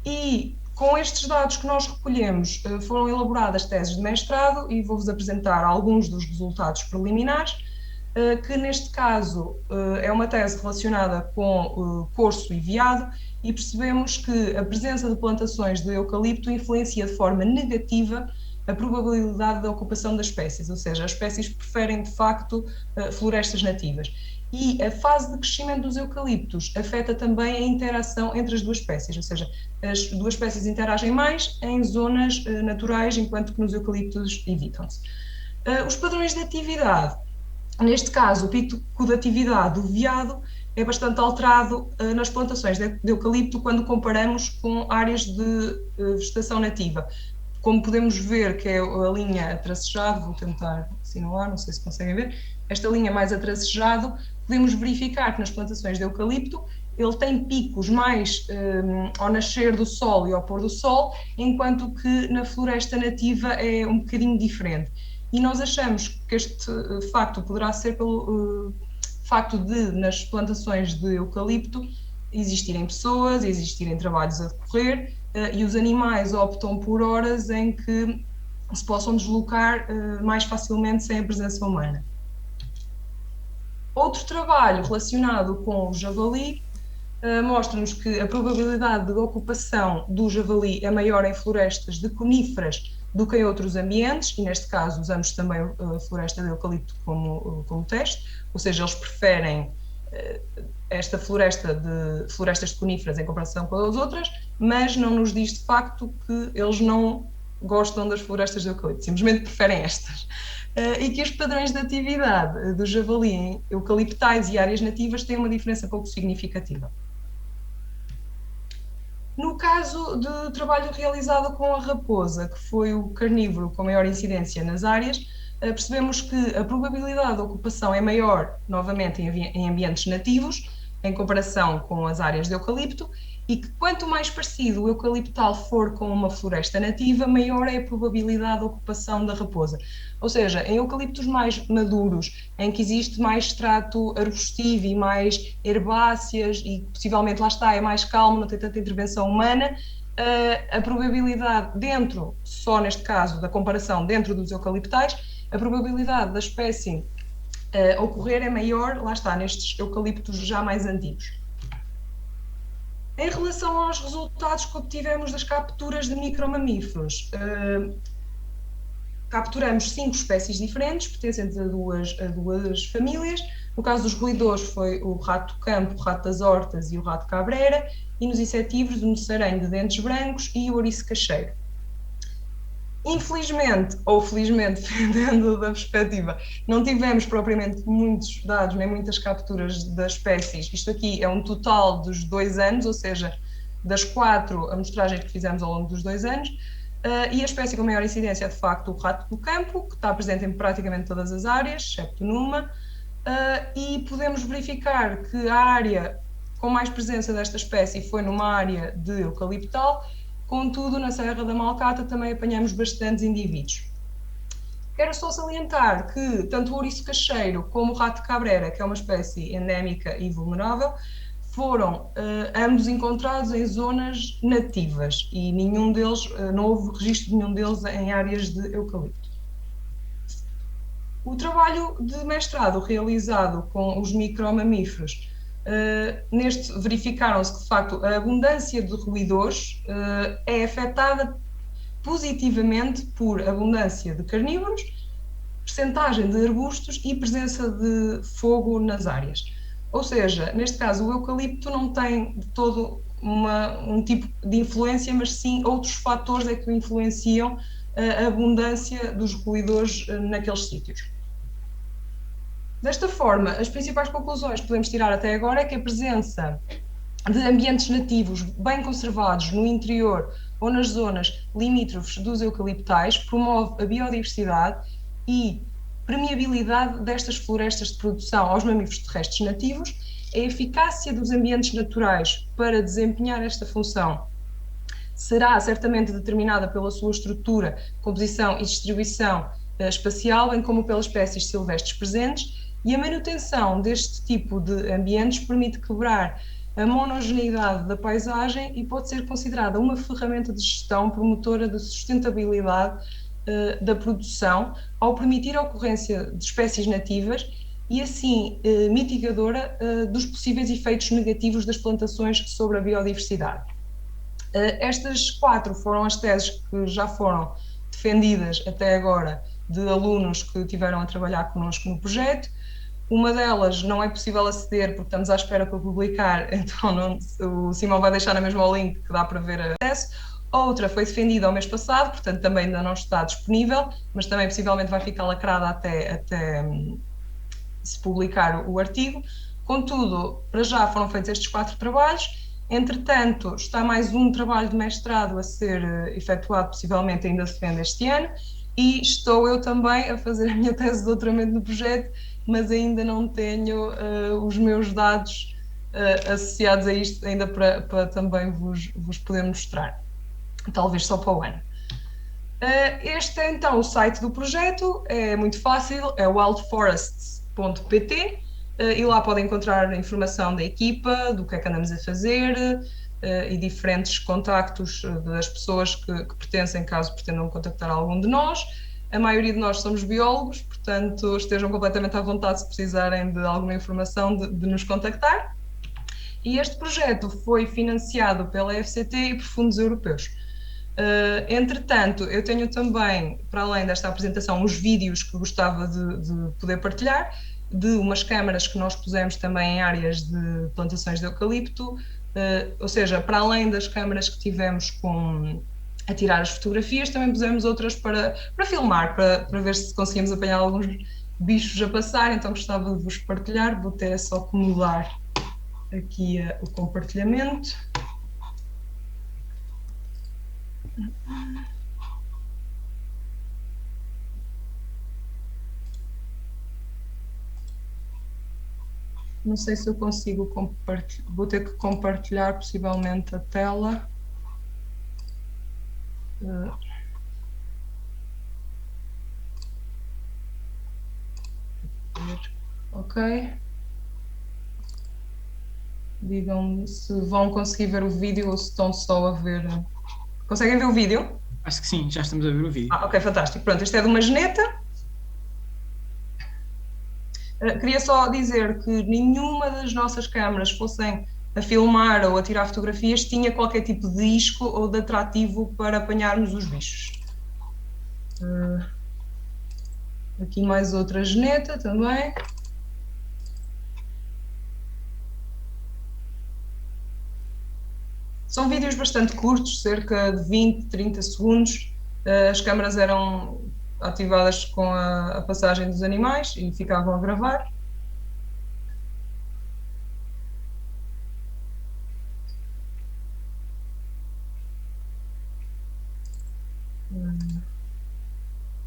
E com estes dados que nós recolhemos, foram elaboradas teses de mestrado e vou-vos apresentar alguns dos resultados preliminares, que neste caso é uma tese relacionada com corso e veado, e percebemos que a presença de plantações de eucalipto influencia de forma negativa a probabilidade da ocupação das espécies, ou seja, as espécies preferem de facto florestas nativas. E a fase de crescimento dos eucaliptos afeta também a interação entre as duas espécies, ou seja, as duas espécies interagem mais em zonas naturais, enquanto que nos eucaliptos evitam-se. Os padrões de atividade, neste caso o pico de atividade do veado é bastante alterado nas plantações de eucalipto quando comparamos com áreas de vegetação nativa. Como podemos ver, que é a linha atracejada, vou tentar assinalar, não sei se conseguem ver, esta linha mais atracejada, podemos verificar que nas plantações de eucalipto ele tem picos mais ao nascer do sol e ao pôr do sol, enquanto que na floresta nativa é um bocadinho diferente. E nós achamos que este facto poderá ser pelo facto de, nas plantações de eucalipto, existirem pessoas, existirem trabalhos a decorrer, e os animais optam por horas em que se possam deslocar mais facilmente sem a presença humana. Outro trabalho relacionado com o javali mostra-nos que a probabilidade de ocupação do javali é maior em florestas de coníferas do que em outros ambientes, e neste caso usamos também a floresta de eucalipto como teste, ou seja, eles preferem esta florestas de coníferas em comparação com as outras, mas não nos diz de facto que eles não gostam das florestas de eucalipto, simplesmente preferem estas. E que os padrões de atividade do javali em eucaliptais e áreas nativas têm uma diferença pouco significativa. No caso de trabalho realizado com a raposa, que foi o carnívoro com maior incidência nas áreas, percebemos que a probabilidade de ocupação é maior, novamente, em ambientes nativos, em comparação com as áreas de eucalipto, e que quanto mais parecido o eucaliptal for com uma floresta nativa, maior é a probabilidade de ocupação da raposa. Ou seja, em eucaliptos mais maduros, em que existe mais extrato arbustivo e mais herbáceas, e possivelmente lá está, é mais calmo, não tem tanta intervenção humana, a probabilidade dentro, só neste caso da comparação dentro dos eucaliptais, a probabilidade da espécie ocorrer é maior, lá está, nestes eucaliptos já mais antigos. Em relação aos resultados que obtivemos das capturas de micromamíferos, capturamos 5 espécies diferentes, pertencentes a duas famílias. No caso dos roedores foi o rato do campo, o rato das hortas e o rato cabreira, e nos insetívoros o moçaranho de dentes brancos e o ouriço cacheiro. Infelizmente, ou felizmente, dependendo da perspectiva, não tivemos propriamente muitos dados, nem muitas capturas das espécies. Isto aqui é um total dos 2 anos, ou seja, das 4 amostragens que fizemos ao longo dos 2 anos, e a espécie com maior incidência é, de facto, o rato do campo, que está presente em praticamente todas as áreas, excepto numa, e podemos verificar que a área com mais presença desta espécie foi numa área de eucaliptal. Contudo, na Serra da Malcata também apanhamos bastantes indivíduos. Quero só salientar que tanto o ouriço cacheiro como o rato cabreira, que é uma espécie endémica e vulnerável, foram ambos encontrados em zonas nativas e nenhum deles, não houve registro de nenhum deles em áreas de eucalipto. O trabalho de mestrado realizado com os micromamíferos, neste verificaram-se que, de facto, a abundância de roedores é afetada positivamente por abundância de carnívoros, percentagem de arbustos e presença de fogo nas áreas. Ou seja, neste caso, o eucalipto não tem de todo um tipo de influência, mas sim outros fatores é que influenciam a abundância dos roedores naqueles sítios. Desta forma, as principais conclusões que podemos tirar até agora é que a presença de ambientes nativos bem conservados no interior ou nas zonas limítrofes dos eucaliptais promove a biodiversidade e permeabilidade destas florestas de produção aos mamíferos terrestres nativos. A eficácia dos ambientes naturais para desempenhar esta função será certamente determinada pela sua estrutura, composição e distribuição espacial, bem como pelas espécies silvestres presentes, e a manutenção deste tipo de ambientes permite quebrar a monogeneidade da paisagem e pode ser considerada uma ferramenta de gestão promotora da sustentabilidade da produção, ao permitir a ocorrência de espécies nativas e assim mitigadora dos possíveis efeitos negativos das plantações sobre a biodiversidade. Estas 4 foram as teses que já foram defendidas até agora de alunos que tiveram a trabalhar connosco no projeto. Uma delas não é possível aceder porque estamos à espera para publicar, então o Simão vai deixar na mesma o link que dá para ver acesso. Outra foi defendida ao mês passado, portanto também ainda não está disponível, mas também possivelmente vai ficar lacrada até se publicar o artigo. Contudo, para já foram feitos estes 4 trabalhos. Entretanto, está mais um trabalho de mestrado a ser efetuado, possivelmente ainda se defende este ano, e estou eu também a fazer a minha tese de doutoramento no projeto, mas ainda não tenho os meus dados associados a isto ainda para também vos poder mostrar, talvez só para o ano. Este é então o site do projeto, é muito fácil, é wildforests.pt, e lá podem encontrar a informação da equipa, do que é que andamos a fazer e diferentes contactos das pessoas que pertencem, caso pretendam contactar algum de nós. A maioria de nós somos biólogos, portanto estejam completamente à vontade se precisarem de alguma informação de nos contactar. E este projeto foi financiado pela FCT e por fundos europeus. Entretanto, eu tenho também, para além desta apresentação, uns vídeos que gostava de poder partilhar. de umas câmaras que nós pusemos também em áreas de plantações de eucalipto, ou seja, para além das câmaras que tivemos a tirar as fotografias, também pusemos outras para filmar, para ver se conseguimos apanhar alguns bichos a passar. Então gostava de vos partilhar, vou ter só que mudar aqui o compartilhamento. Não sei se eu consigo compartilhar, vou ter que compartilhar possivelmente a tela. Ok. Digam-me se vão conseguir ver o vídeo ou se estão só a ver. Conseguem ver o vídeo? Acho que sim, já estamos a ver o vídeo. Ok, fantástico. Pronto, este é de uma geneta. Queria só dizer que nenhuma das nossas câmaras fossem a filmar ou a tirar fotografias tinha qualquer tipo de isco ou de atrativo para apanharmos os bichos. Aqui mais outra geneta também. São vídeos bastante curtos, cerca de 20, 30 segundos. As câmaras eram ativadas com a passagem dos animais e ficavam a gravar.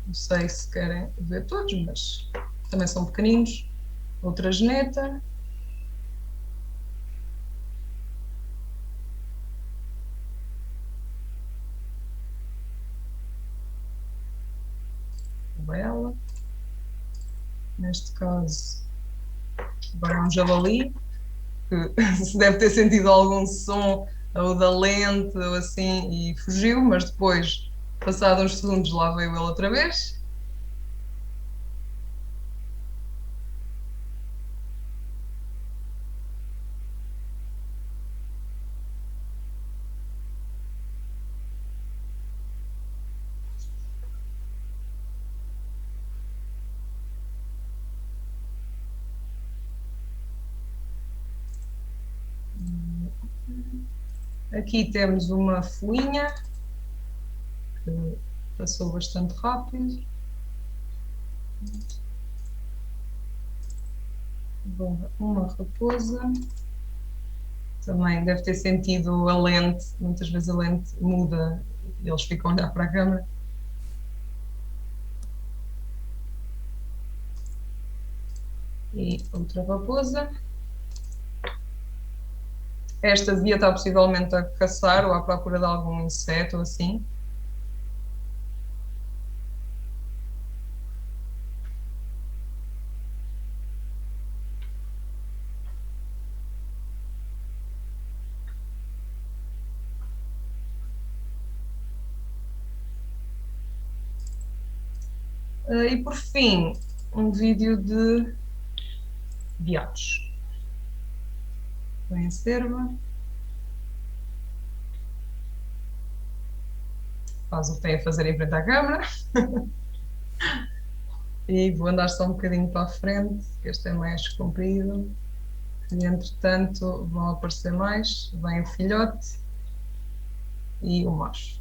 Não sei se querem ver todos, mas também são pequeninos. Outra geneta. Ela. Neste caso, agora é um javali, que se deve ter sentido algum som ou da lente ou assim e fugiu, mas depois, passados uns segundos, lá veio ele outra vez. Aqui temos uma fuinha, que passou bastante rápido. Uma raposa. Também deve ter sentido a lente, muitas vezes a lente muda e eles ficam a olhar para a câmera. E outra raposa. Esta devia estar possivelmente a caçar ou à procura de algum inseto ou assim. E por fim, um vídeo de veados. Vem a cerva. Faz o que tem a fazer em frente à câmara. E vou andar só um bocadinho para a frente, que este é mais comprido. E entretanto vão aparecer mais. Vem o filhote e o macho.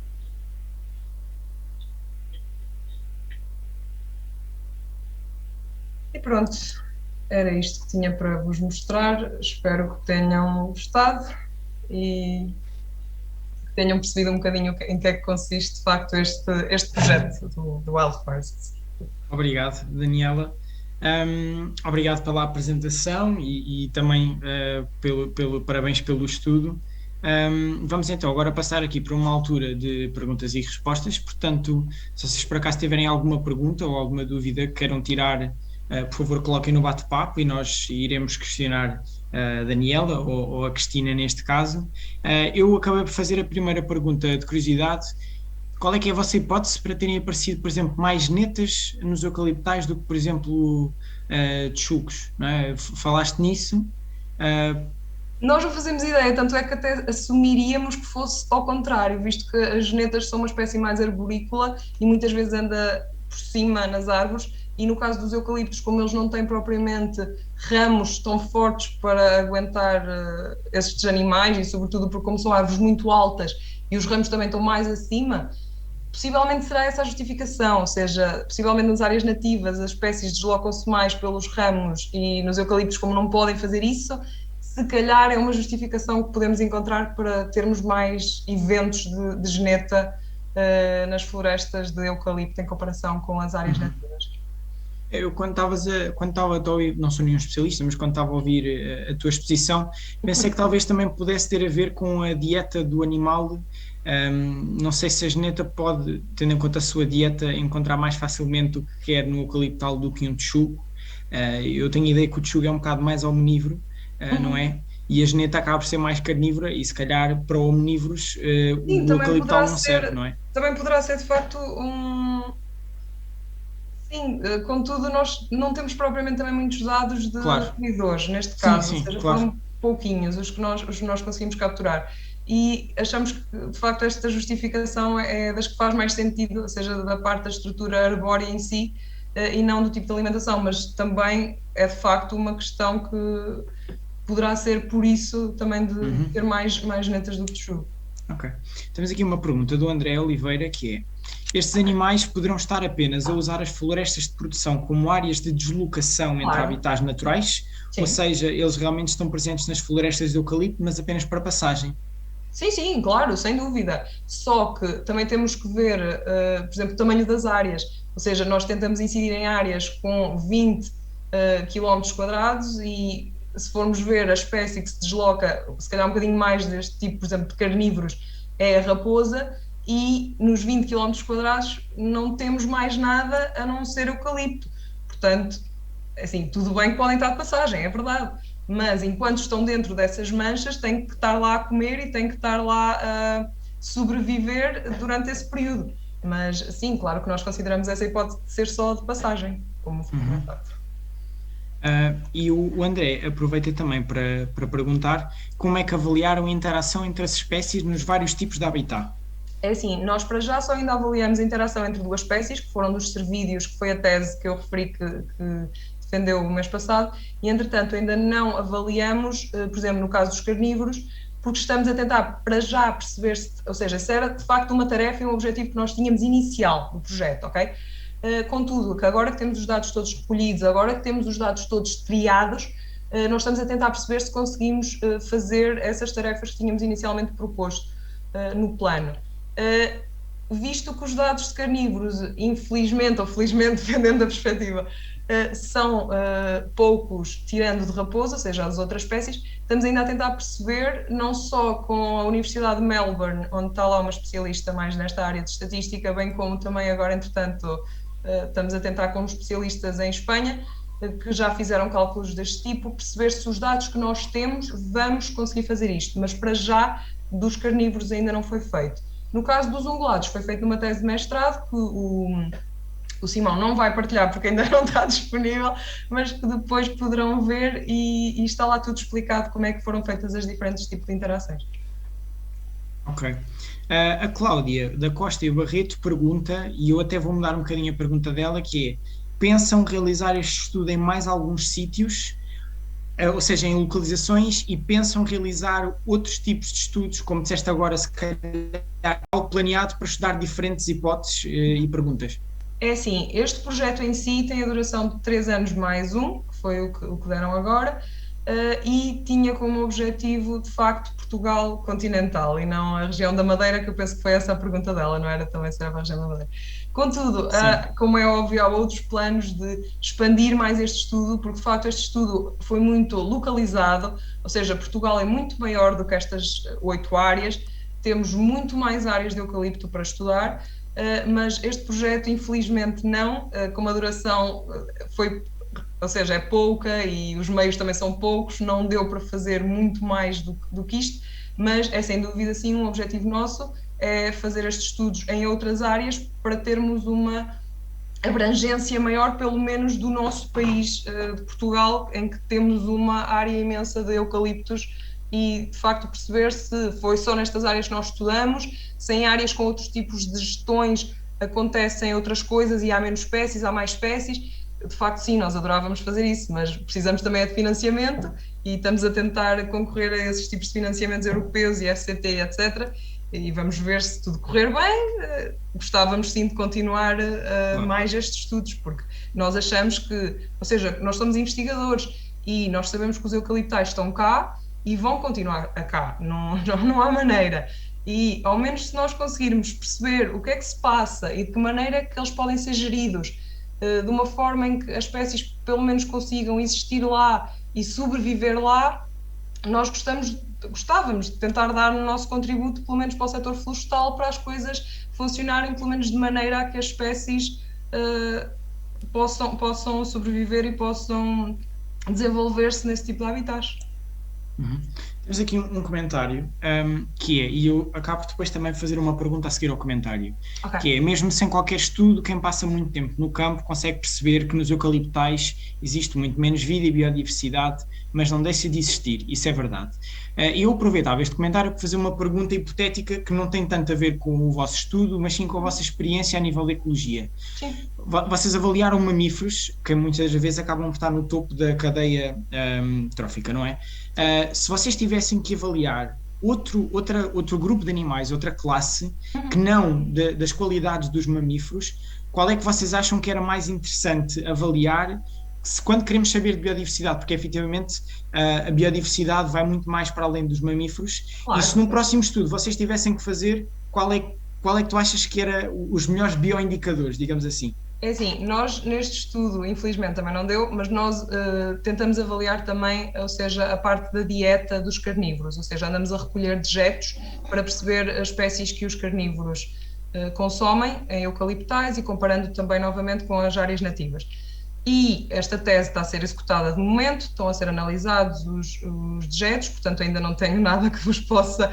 E pronto. Era isto que tinha para vos mostrar, espero que tenham gostado e que tenham percebido um bocadinho em que é que consiste de facto este projeto do Wild Forests. Obrigado, Daniela. Obrigado pela apresentação e também parabéns pelo estudo. Vamos então agora passar aqui para uma altura de perguntas e respostas, portanto, se vocês por acaso tiverem alguma pergunta ou alguma dúvida que queiram tirar, por favor coloquem no bate-papo e nós iremos questionar a Daniela ou a Cristina neste caso. Eu acabei por fazer a primeira pergunta de curiosidade. Qual é que é a vossa hipótese para terem aparecido, por exemplo, mais netas nos eucaliptais do que, por exemplo, tchucos? Não é? Falaste nisso? Nós não fazemos ideia, tanto é que até assumiríamos que fosse ao contrário, visto que as netas são uma espécie mais arborícola e muitas vezes anda por cima nas árvores e no caso dos eucaliptos, como eles não têm propriamente ramos tão fortes para aguentar estes animais, e sobretudo porque como são árvores muito altas e os ramos também estão mais acima, possivelmente será essa a justificação, ou seja, possivelmente nas áreas nativas as espécies deslocam-se mais pelos ramos e nos eucaliptos, como não podem fazer isso, se calhar é uma justificação que podemos encontrar para termos mais eventos de geneta nas florestas de eucalipto em comparação com as áreas nativas. Eu, quando estava a ouvir, não sou nenhum especialista, mas quando estava a ouvir a tua exposição, pensei que talvez também pudesse ter a ver com a dieta do animal. Não sei se a geneta pode, tendo em conta a sua dieta, encontrar mais facilmente o que quer no eucaliptal do que um texugo. Eu tenho a ideia que o texugo é um bocado mais omnívoro, não é? E a geneta acaba por ser mais carnívora e se calhar para omnívoros o eucaliptal não serve, não é? Também poderá ser de facto Sim, contudo nós não temos propriamente também muitos dados de consumidores, neste caso, ou seja, foram pouquinhos os que nós conseguimos capturar. E achamos que, de facto, esta justificação é das que faz mais sentido, ou seja, da parte da estrutura arbórea em si, e não do tipo de alimentação, mas também é, de facto, uma questão que poderá ser por isso também de ter mais genetas do texugo. Ok. Temos aqui uma pergunta do André Oliveira, que é: estes animais poderão estar apenas a usar as florestas de produção como áreas de deslocação entre habitats naturais? Sim. Ou seja, eles realmente estão presentes nas florestas de eucalipto, mas apenas para passagem? Sim, claro, sem dúvida. Só que também temos que ver, por exemplo, o tamanho das áreas. Ou seja, nós tentamos incidir em áreas com 20 km² e se formos ver a espécie que se desloca, se calhar um bocadinho mais deste tipo, por exemplo, de carnívoros, é a raposa, e nos 20 km² não temos mais nada a não ser eucalipto. Portanto, assim, tudo bem que podem estar de passagem, é verdade, mas enquanto estão dentro dessas manchas têm que estar lá a comer e têm que estar lá a sobreviver durante esse período. Mas sim, claro que nós consideramos essa hipótese de ser só de passagem, como foi comentado. E o André aproveita também para perguntar como é que avaliaram a interação entre as espécies nos vários tipos de habitat. É assim, nós para já só ainda avaliamos a interação entre duas espécies, que foram dos cervídeos, que foi a tese que eu referi que defendeu o mês passado, e entretanto ainda não avaliamos, por exemplo, no caso dos carnívoros, porque estamos a tentar para já perceber ou seja, se era de facto uma tarefa e um objetivo que nós tínhamos inicial do projeto, ok? Contudo, que agora que temos os dados todos recolhidos, agora que temos os dados todos triados, nós estamos a tentar perceber se conseguimos fazer essas tarefas que tínhamos inicialmente proposto no plano. Visto que os dados de carnívoros, infelizmente ou felizmente, dependendo da perspectiva, são poucos, tirando de raposa, ou seja, as outras espécies, estamos ainda a tentar perceber, não só com a Universidade de Melbourne, onde está lá uma especialista mais nesta área de estatística, bem como também agora, entretanto, estamos a tentar com especialistas em Espanha, que já fizeram cálculos deste tipo, perceber se os dados que nós temos vamos conseguir fazer isto, mas para já dos carnívoros ainda não foi feito. No caso dos ungulados, foi feita uma tese de mestrado que o Simão não vai partilhar porque ainda não está disponível, mas que depois poderão ver e está lá tudo explicado como é que foram feitas as diferentes tipos de interações. Ok. A Cláudia da Costa e Barreto pergunta, e eu até vou mudar um bocadinho a pergunta dela, que é: pensam realizar este estudo em mais alguns sítios, ou seja, em localizações, e pensam realizar outros tipos de estudos, como disseste agora, se calhar algo planeado para estudar diferentes hipóteses e perguntas? É assim, este projeto em si tem a duração de 3 anos mais um, que foi o que deram agora, e tinha como objetivo, de facto, Portugal continental e não a região da Madeira, que eu penso que foi essa a pergunta dela, não era também se era a região da Madeira. Contudo, como é óbvio, há outros planos de expandir mais este estudo, porque de facto este estudo foi muito localizado, ou seja, Portugal é muito maior do que estas 8 áreas, temos muito mais áreas de eucalipto para estudar, mas este projeto infelizmente não, como a duração ou seja, é pouca e os meios também são poucos, não deu para fazer muito mais do que isto, mas é sem dúvida sim um objetivo nosso, é fazer estes estudos em outras áreas para termos uma abrangência maior, pelo menos do nosso país, de Portugal, em que temos uma área imensa de eucaliptos e de facto perceber se foi só nestas áreas que nós estudamos, se em áreas com outros tipos de gestões acontecem outras coisas e há menos espécies, há mais espécies, de facto sim, nós adorávamos fazer isso, mas precisamos também de financiamento e estamos a tentar concorrer a esses tipos de financiamentos europeus e FCT, etc. E vamos ver se tudo correr bem. Gostávamos sim de continuar mais estes estudos, porque nós achamos que, ou seja, nós somos investigadores e nós sabemos que os eucaliptais estão cá e vão continuar cá, não há maneira. E ao menos se nós conseguirmos perceber o que é que se passa e de que maneira é que eles podem ser geridos, de uma forma em que as espécies pelo menos consigam existir lá e sobreviver lá, nós gostávamos de tentar dar o nosso contributo pelo menos para o setor florestal, para as coisas funcionarem pelo menos de maneira a que as espécies possam sobreviver e possam desenvolver-se nesse tipo de habitats. Temos aqui um comentário que é, e eu acabo depois também de fazer uma pergunta a seguir ao comentário, que é, mesmo sem qualquer estudo, quem passa muito tempo no campo consegue perceber que nos eucaliptais existe muito menos vida e biodiversidade, mas não deixa de existir, isso é verdade. Eu aproveitava este comentário para fazer uma pergunta hipotética que não tem tanto a ver com o vosso estudo, mas sim com a vossa experiência a nível da ecologia. Sim. Vocês avaliaram mamíferos que muitas vezes acabam por estar no topo da cadeia trófica, não é? Se vocês tivessem que avaliar outro grupo de animais, outra classe, que não das qualidades dos mamíferos, qual é que vocês acham que era mais interessante avaliar quando queremos saber de biodiversidade? Porque efetivamente a biodiversidade vai muito mais para além dos mamíferos. Claro. E se num próximo estudo vocês tivessem que fazer, qual é que tu achas que era os melhores bioindicadores, digamos assim? É assim, nós neste estudo, infelizmente também não deu, mas nós tentamos avaliar também, ou seja, a parte da dieta dos carnívoros, ou seja, andamos a recolher dejetos para perceber as espécies que os carnívoros consomem em eucaliptais e comparando também novamente com as áreas nativas. E esta tese está a ser executada de momento, estão a ser analisados os dejetos, portanto ainda não tenho nada que vos possa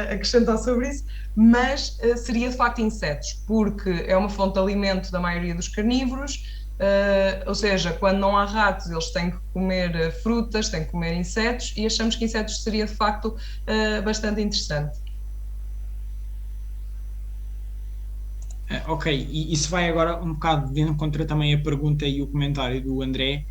acrescentar sobre isso, mas seria de facto insetos, porque é uma fonte de alimento da maioria dos carnívoros, ou seja, quando não há ratos eles têm que comer frutas, têm que comer insetos, e achamos que insetos seria de facto bastante interessante. Ok, e isso vai agora um bocado de encontro também a pergunta e o comentário do André,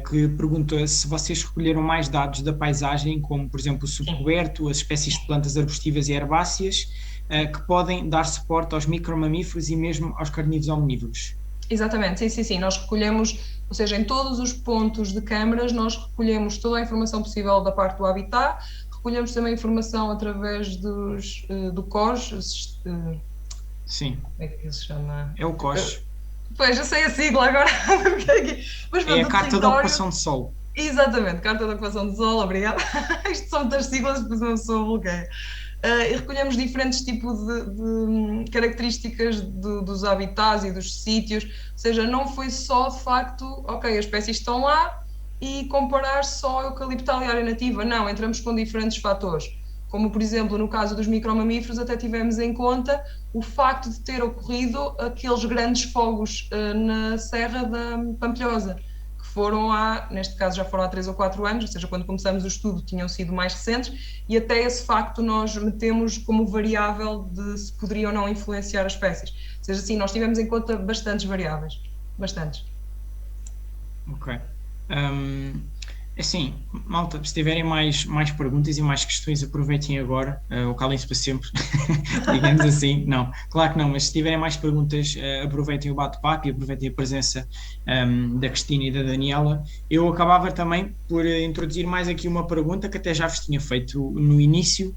que pergunta se vocês recolheram mais dados da paisagem, como por exemplo o subcoberto, as espécies de plantas arbustivas e herbáceas, que podem dar suporte aos micromamíferos e mesmo aos carnívoros omnívoros. Exatamente, sim, nós recolhemos, ou seja, em todos os pontos de câmaras nós recolhemos toda a informação possível da parte do habitat, recolhemos também informação através do COS, sim. Como é que se chama? É o COS. Pois, eu sei a sigla agora. Mas, é a Carta da Ocupação de Solo. Exatamente, Carta da Ocupação de Solo, obrigada. Isto são muitas siglas, depois uma pessoa bloqueia. E recolhemos diferentes tipos de características dos habitats e dos sítios, ou seja, não foi só de facto, ok, as espécies estão lá e comparar só eucaliptal e área nativa, não, entramos com diferentes fatores. Como, por exemplo, no caso dos micromamíferos, até tivemos em conta o facto de ter ocorrido aqueles grandes fogos na Serra da Pampilhosa, que foram neste caso já foram há 3 ou 4 anos, ou seja, quando começamos o estudo tinham sido mais recentes, e até esse facto nós metemos como variável de se poderia ou não influenciar as espécies. Ou seja, sim, nós tivemos em conta bastantes variáveis, bastantes. Ok. Assim, malta, se tiverem mais perguntas e mais questões, aproveitem agora, ou calem-se para sempre, digamos assim. Não, claro que não, mas se tiverem mais perguntas, aproveitem o bate-papo e aproveitem a presença da Cristina e da Daniela. Eu acabava também por introduzir mais aqui uma pergunta que até já vos tinha feito no início,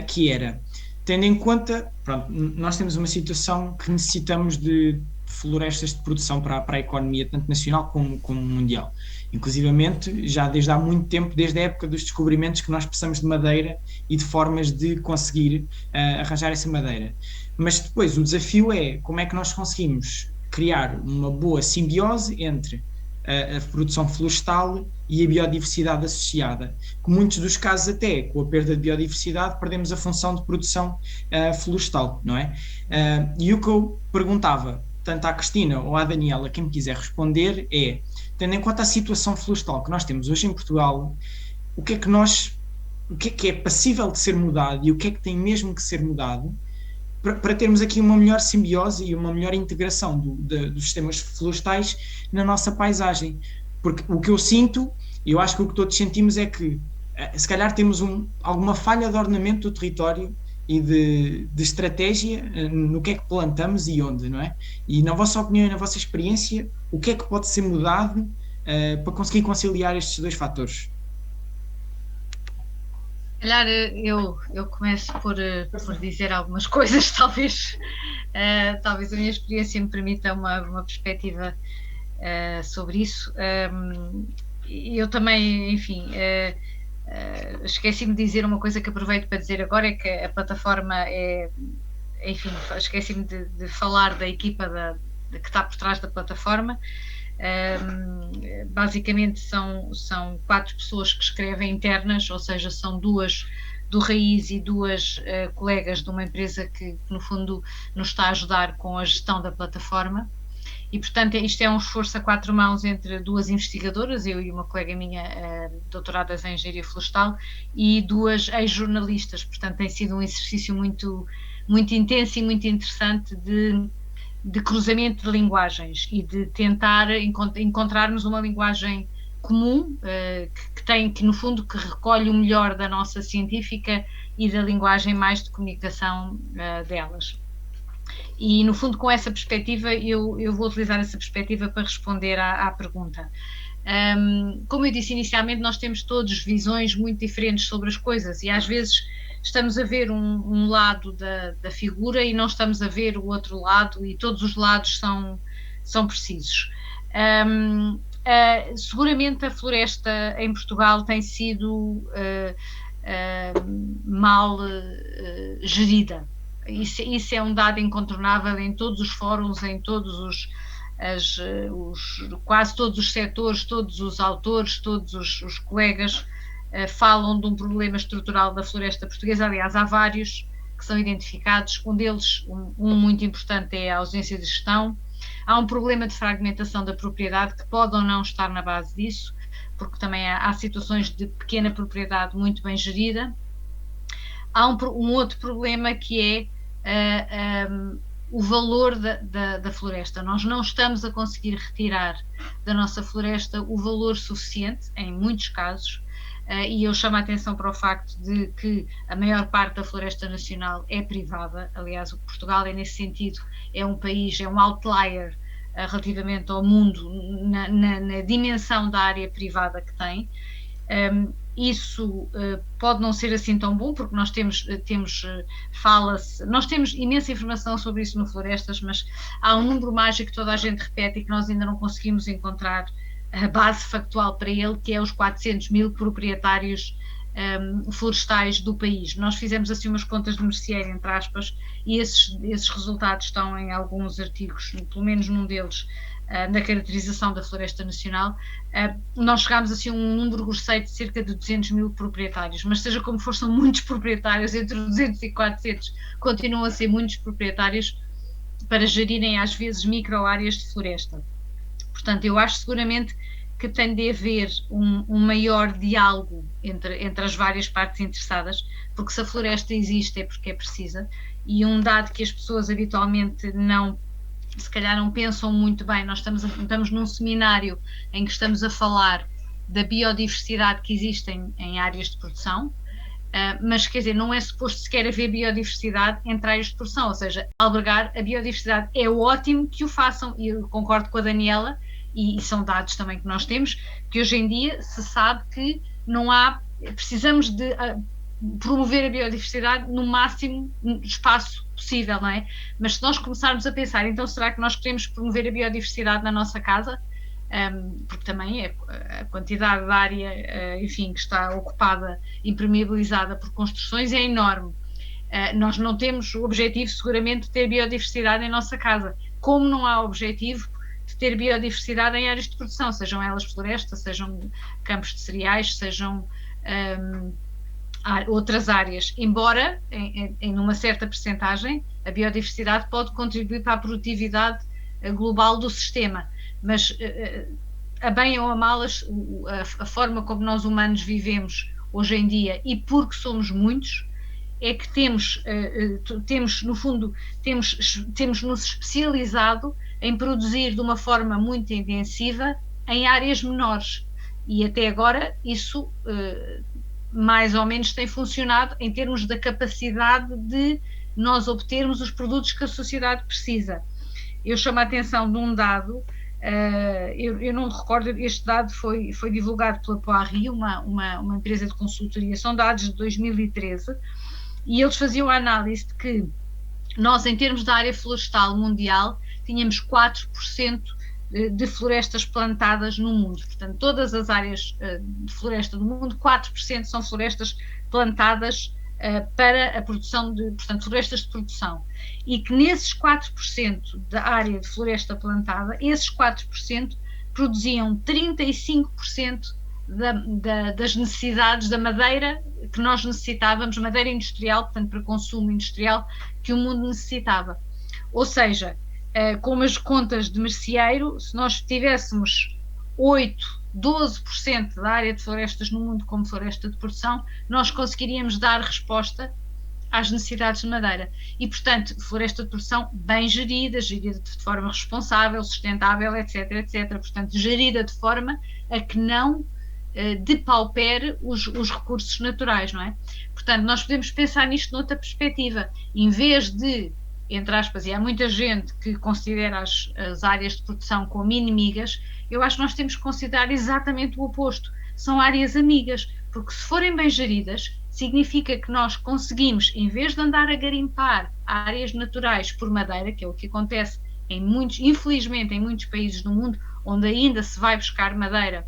que era, tendo em conta, pronto, nós temos uma situação que necessitamos de florestas de produção para a economia, tanto nacional como mundial. Inclusivamente, já desde há muito tempo, desde a época dos descobrimentos, que nós precisamos de madeira e de formas de conseguir arranjar essa madeira. Mas depois o desafio é como é que nós conseguimos criar uma boa simbiose entre a produção florestal e a biodiversidade associada. Com muitos dos casos até, com a perda de biodiversidade, perdemos a função de produção florestal, não é? E o que eu perguntava, tanto à Cristina ou à Daniela, quem me quiser responder, é, tendo em conta a situação florestal que nós temos hoje em Portugal, o que é passível de ser mudado e o que é que tem mesmo que ser mudado para termos aqui uma melhor simbiose e uma melhor integração dos sistemas florestais na nossa paisagem. Porque o que eu sinto, e eu acho que o que todos sentimos é que se calhar temos alguma falha de ordenamento do território e de estratégia no que é que plantamos e onde, não é? E na vossa opinião e na vossa experiência, o que é que pode ser mudado para conseguir conciliar estes dois fatores? Calhar eu começo por dizer algumas coisas, talvez a minha experiência me permita uma perspectiva sobre isso. Eu também, enfim, esqueci-me de dizer uma coisa que aproveito para dizer agora, é que a plataforma enfim, esqueci-me de falar da equipa que está por trás da plataforma. Basicamente são 4 pessoas que escrevem internas, ou seja, são 2 do Raiz e 2 colegas de uma empresa que no fundo nos está a ajudar com a gestão da plataforma. E portanto isto é um esforço a 4 mãos entre 2 investigadoras, eu e uma colega minha doutoradas em engenharia florestal, e 2 ex-jornalistas. Portanto tem sido um exercício muito, muito intenso e muito interessante de cruzamento de linguagens e de tentar encontrarmos uma linguagem comum que no fundo que recolhe o melhor da nossa científica e da linguagem mais de comunicação delas. E no fundo com essa perspectiva eu vou utilizar essa perspectiva para responder à pergunta. Como eu disse inicialmente, nós temos todos visões muito diferentes sobre as coisas e às vezes estamos a ver um lado da figura e não estamos a ver o outro lado, e todos os lados são precisos. Seguramente a floresta em Portugal tem sido mal gerida. Isso é um dado incontornável em todos os fóruns, em todos quase todos os setores, todos os autores, todos os colegas falam de um problema estrutural da floresta portuguesa. Aliás, há vários que são identificados. Um deles, um muito importante, é a ausência de gestão. Há um problema de fragmentação da propriedade que pode ou não estar na base disso, porque também há situações de pequena propriedade muito bem gerida. Há um outro problema que é o valor da floresta. Nós não estamos a conseguir retirar da nossa floresta o valor suficiente, em muitos casos, e eu chamo a atenção para o facto de que a maior parte da floresta nacional é privada. Aliás, o Portugal nesse sentido é um país, é um outlier relativamente ao mundo na dimensão da área privada que tem. Isso pode não ser assim tão bom, porque nós temos imensa informação sobre isso no Florestas, mas há um número mágico que toda a gente repete e que nós ainda não conseguimos encontrar a base factual para ele, que é os 400 mil proprietários florestais do país. Nós fizemos assim umas contas de merceeiro, entre aspas, e esses resultados estão em alguns artigos, pelo menos num deles, na caracterização da floresta nacional. Nós chegámos assim a um número grosseiro de cerca de 200 mil proprietários, mas seja como for, são muitos proprietários, entre 200 e 400 continuam a ser muitos proprietários para gerirem às vezes micro-áreas de floresta. Portanto, eu acho seguramente que tem de haver um maior diálogo entre as várias partes interessadas, porque se a floresta existe é porque é precisa, e um dado que as pessoas habitualmente se calhar não pensam muito bem. Nós estamos num seminário em que estamos a falar da biodiversidade que existe em áreas de produção, mas quer dizer, não é suposto sequer haver biodiversidade entre áreas de produção, ou seja, albergar a biodiversidade. É ótimo que o façam, e eu concordo com a Daniela, e são dados também que nós temos, que hoje em dia se sabe que precisamos de promover a biodiversidade no máximo espaço possível, não é? Mas se nós começarmos a pensar, então será que nós queremos promover a biodiversidade na nossa casa? Porque também a quantidade de área, enfim, que está ocupada, impermeabilizada por construções é enorme. Nós não temos o objetivo, seguramente, de ter biodiversidade em nossa casa, como não há objetivo de ter biodiversidade em áreas de produção, sejam elas florestas, sejam campos de cereais, sejam outras áreas, embora em uma certa percentagem a biodiversidade pode contribuir para a produtividade global do sistema, mas a bem ou a mal, a forma como nós humanos vivemos hoje em dia, e porque somos muitos, é que temos no fundo, temos nos especializado em produzir de uma forma muito intensiva em áreas menores. E até agora isso mais ou menos tem funcionado em termos da capacidade de nós obtermos os produtos que a sociedade precisa. Eu chamo a atenção de um dado, eu não me recordo, este dado foi divulgado pela Poirri, uma empresa de consultoria, são dados de 2013, e eles faziam a análise de que nós, em termos da área florestal mundial, tínhamos 4% de florestas plantadas no mundo. Portanto, todas as áreas de floresta do mundo, 4% são florestas plantadas para a produção portanto, florestas de produção. E que nesses 4% da área de floresta plantada, esses 4% produziam 35% das necessidades da madeira que nós necessitávamos, madeira industrial, portanto, para consumo industrial, que o mundo necessitava. Ou seja, com as contas de merceeiro, se nós tivéssemos 12% da área de florestas no mundo como floresta de produção, nós conseguiríamos dar resposta às necessidades de madeira. E, portanto, floresta de produção bem gerida de forma responsável, sustentável, etc, etc. Portanto, gerida de forma a que não depaupere os recursos naturais, não é? Portanto, nós podemos pensar nisto noutra perspectiva. Em vez de, entre aspas, e há muita gente que considera as áreas de produção como inimigas, eu acho que nós temos que considerar exatamente o oposto. São áreas amigas, porque se forem bem geridas, significa que nós conseguimos, em vez de andar a garimpar áreas naturais por madeira, que é o que acontece infelizmente, em muitos países do mundo, onde ainda se vai buscar madeira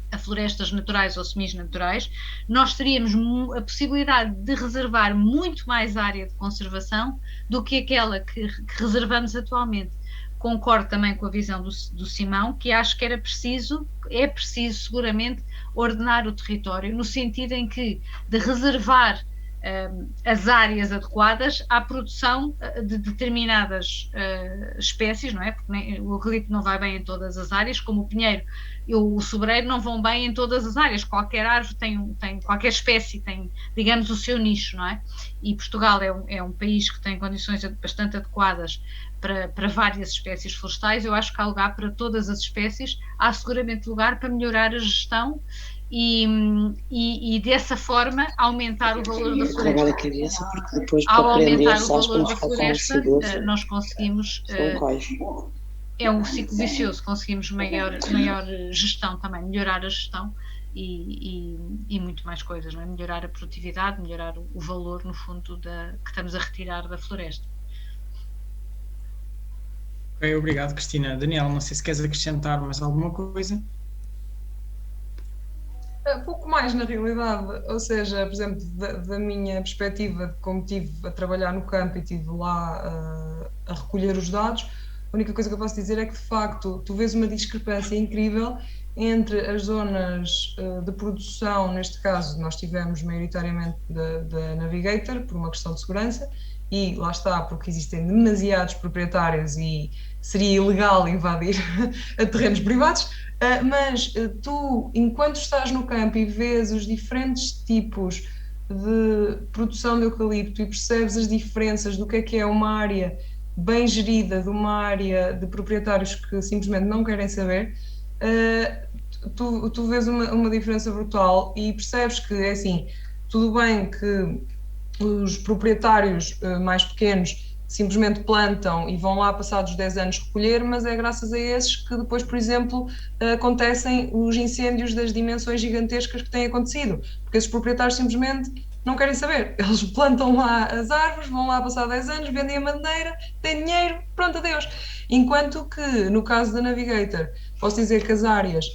a florestas naturais ou semis-naturais, nós teríamos a possibilidade de reservar muito mais área de conservação do que aquela que reservamos atualmente. Concordo também com a visão do Simão, que acho que é preciso seguramente ordenar o território, no sentido em que de reservar as áreas adequadas à produção de determinadas espécies, não é? Porque o eucalipto não vai bem em todas as áreas, como o pinheiro e o sobreiro não vão bem em todas as áreas. Qualquer árvore qualquer espécie tem, digamos, o seu nicho, não é? E Portugal é um país que tem condições bastante adequadas para várias espécies florestais. Eu acho que há lugar para todas as espécies, há seguramente lugar para melhorar a gestão e dessa forma aumentar o valor da floresta. Ao aumentar o valor da floresta, nós conseguimos, é um ciclo vicioso, conseguimos maior gestão também, melhorar a gestão e muito mais coisas, não é? Melhorar a produtividade, melhorar o valor, no fundo, que estamos a retirar da floresta. Ok, obrigado, Cristina. Daniel, não sei se queres acrescentar mais alguma coisa. Pouco mais, na realidade, ou seja, por exemplo, da minha perspectiva, como estive a trabalhar no campo e estive lá a recolher os dados, a única coisa que eu posso dizer é que, de facto, tu vês uma discrepância incrível entre as zonas de produção, neste caso nós tivemos maioritariamente da Navigator, por uma questão de segurança, e lá está, porque existem demasiados proprietários e seria ilegal invadir a terrenos privados, mas tu, enquanto estás no campo e vês os diferentes tipos de produção de eucalipto e percebes as diferenças do que é uma área bem gerida de uma área de proprietários que simplesmente não querem saber, tu vês uma diferença brutal e percebes que, é assim, tudo bem que os proprietários mais pequenos simplesmente plantam e vão lá passados 10 anos recolher, mas é graças a esses que depois, por exemplo, acontecem os incêndios das dimensões gigantescas que têm acontecido, porque esses proprietários simplesmente não querem saber, eles plantam lá as árvores, vão lá passar 10 anos, vendem a madeira, têm dinheiro, pronto, adeus. Enquanto que, no caso da Navigator, posso dizer que as áreas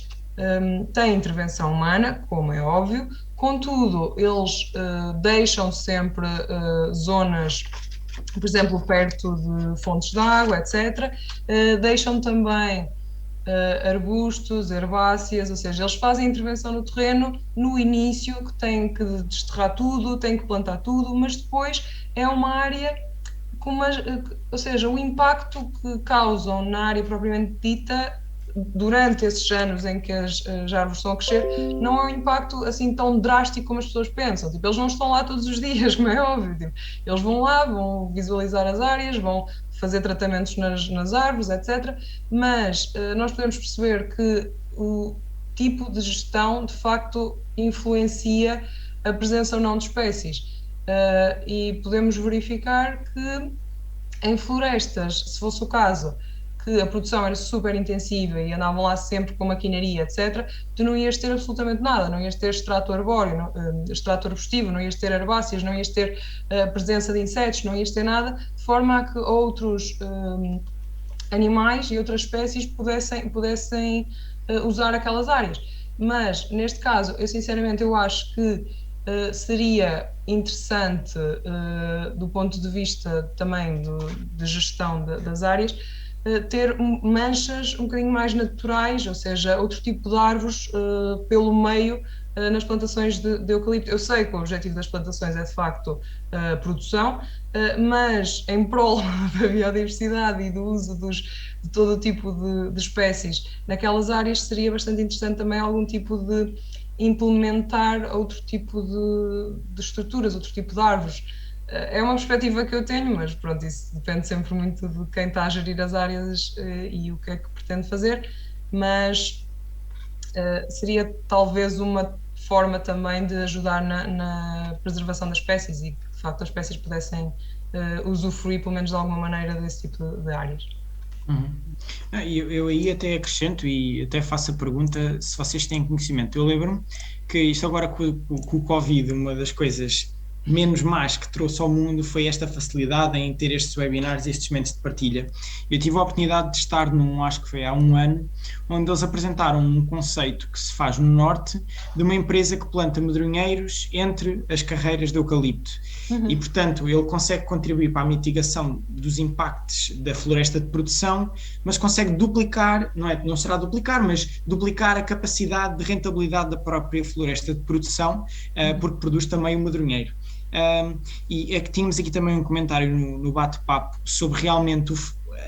têm intervenção humana, como é óbvio, contudo, eles deixam sempre zonas, por exemplo, perto de fontes de água, etc. Deixam também arbustos, herbáceas, ou seja, eles fazem intervenção no terreno no início, que têm que desterrar tudo, têm que plantar tudo, mas depois é uma área ou seja, o impacto que causam na área propriamente dita durante esses anos em que as árvores estão a crescer, não é um impacto assim tão drástico como as pessoas pensam. Tipo, eles não estão lá todos os dias, como é óbvio. Tipo, eles vão lá, vão visualizar as áreas, vão fazer tratamentos nas árvores, etc. Mas nós podemos perceber que o tipo de gestão, de facto, influencia a presença ou não de espécies. E podemos verificar que em florestas, se fosse o caso, que a produção era super intensiva e andavam lá sempre com maquinaria, etc., tu não ias ter absolutamente nada, não ias ter extrato arbóreo, extrato arbustivo, não ias ter herbáceas, não ias ter presença de insetos, não ias ter nada, de forma a que outros animais e outras espécies pudessem usar aquelas áreas. Mas, neste caso, eu sinceramente eu acho que seria interessante, do ponto de vista também de gestão das áreas, ter manchas um bocadinho mais naturais, ou seja, outro tipo de árvores pelo meio nas plantações de eucalipto. Eu sei que o objetivo das plantações é de facto a produção, mas em prol da biodiversidade e do uso de todo o tipo de espécies naquelas áreas, seria bastante interessante também algum tipo de implementar outro tipo de estruturas, outro tipo de árvores. É uma perspectiva que eu tenho, mas pronto, isso depende sempre muito de quem está a gerir as áreas e o que é que pretende fazer, mas seria talvez uma forma também de ajudar na preservação das espécies e que de facto as espécies pudessem usufruir pelo menos de alguma maneira desse tipo de áreas. Eu aí até acrescento e até faço a pergunta se vocês têm conhecimento. Eu lembro-me que isto agora com o Covid, uma das coisas menos más que trouxe ao mundo foi esta facilidade em ter estes webinars, estes momentos de partilha. Eu tive a oportunidade de estar acho que foi há um ano, onde eles apresentaram um conceito que se faz no norte de uma empresa que planta medronheiros entre as carreiras de eucalipto. E, portanto, ele consegue contribuir para a mitigação dos impactos da floresta de produção, mas consegue duplicar, não será duplicar, mas duplicar a capacidade de rentabilidade da própria floresta de produção, porque produz também o medronheiro. E é que tínhamos aqui também um comentário no bate-papo sobre realmente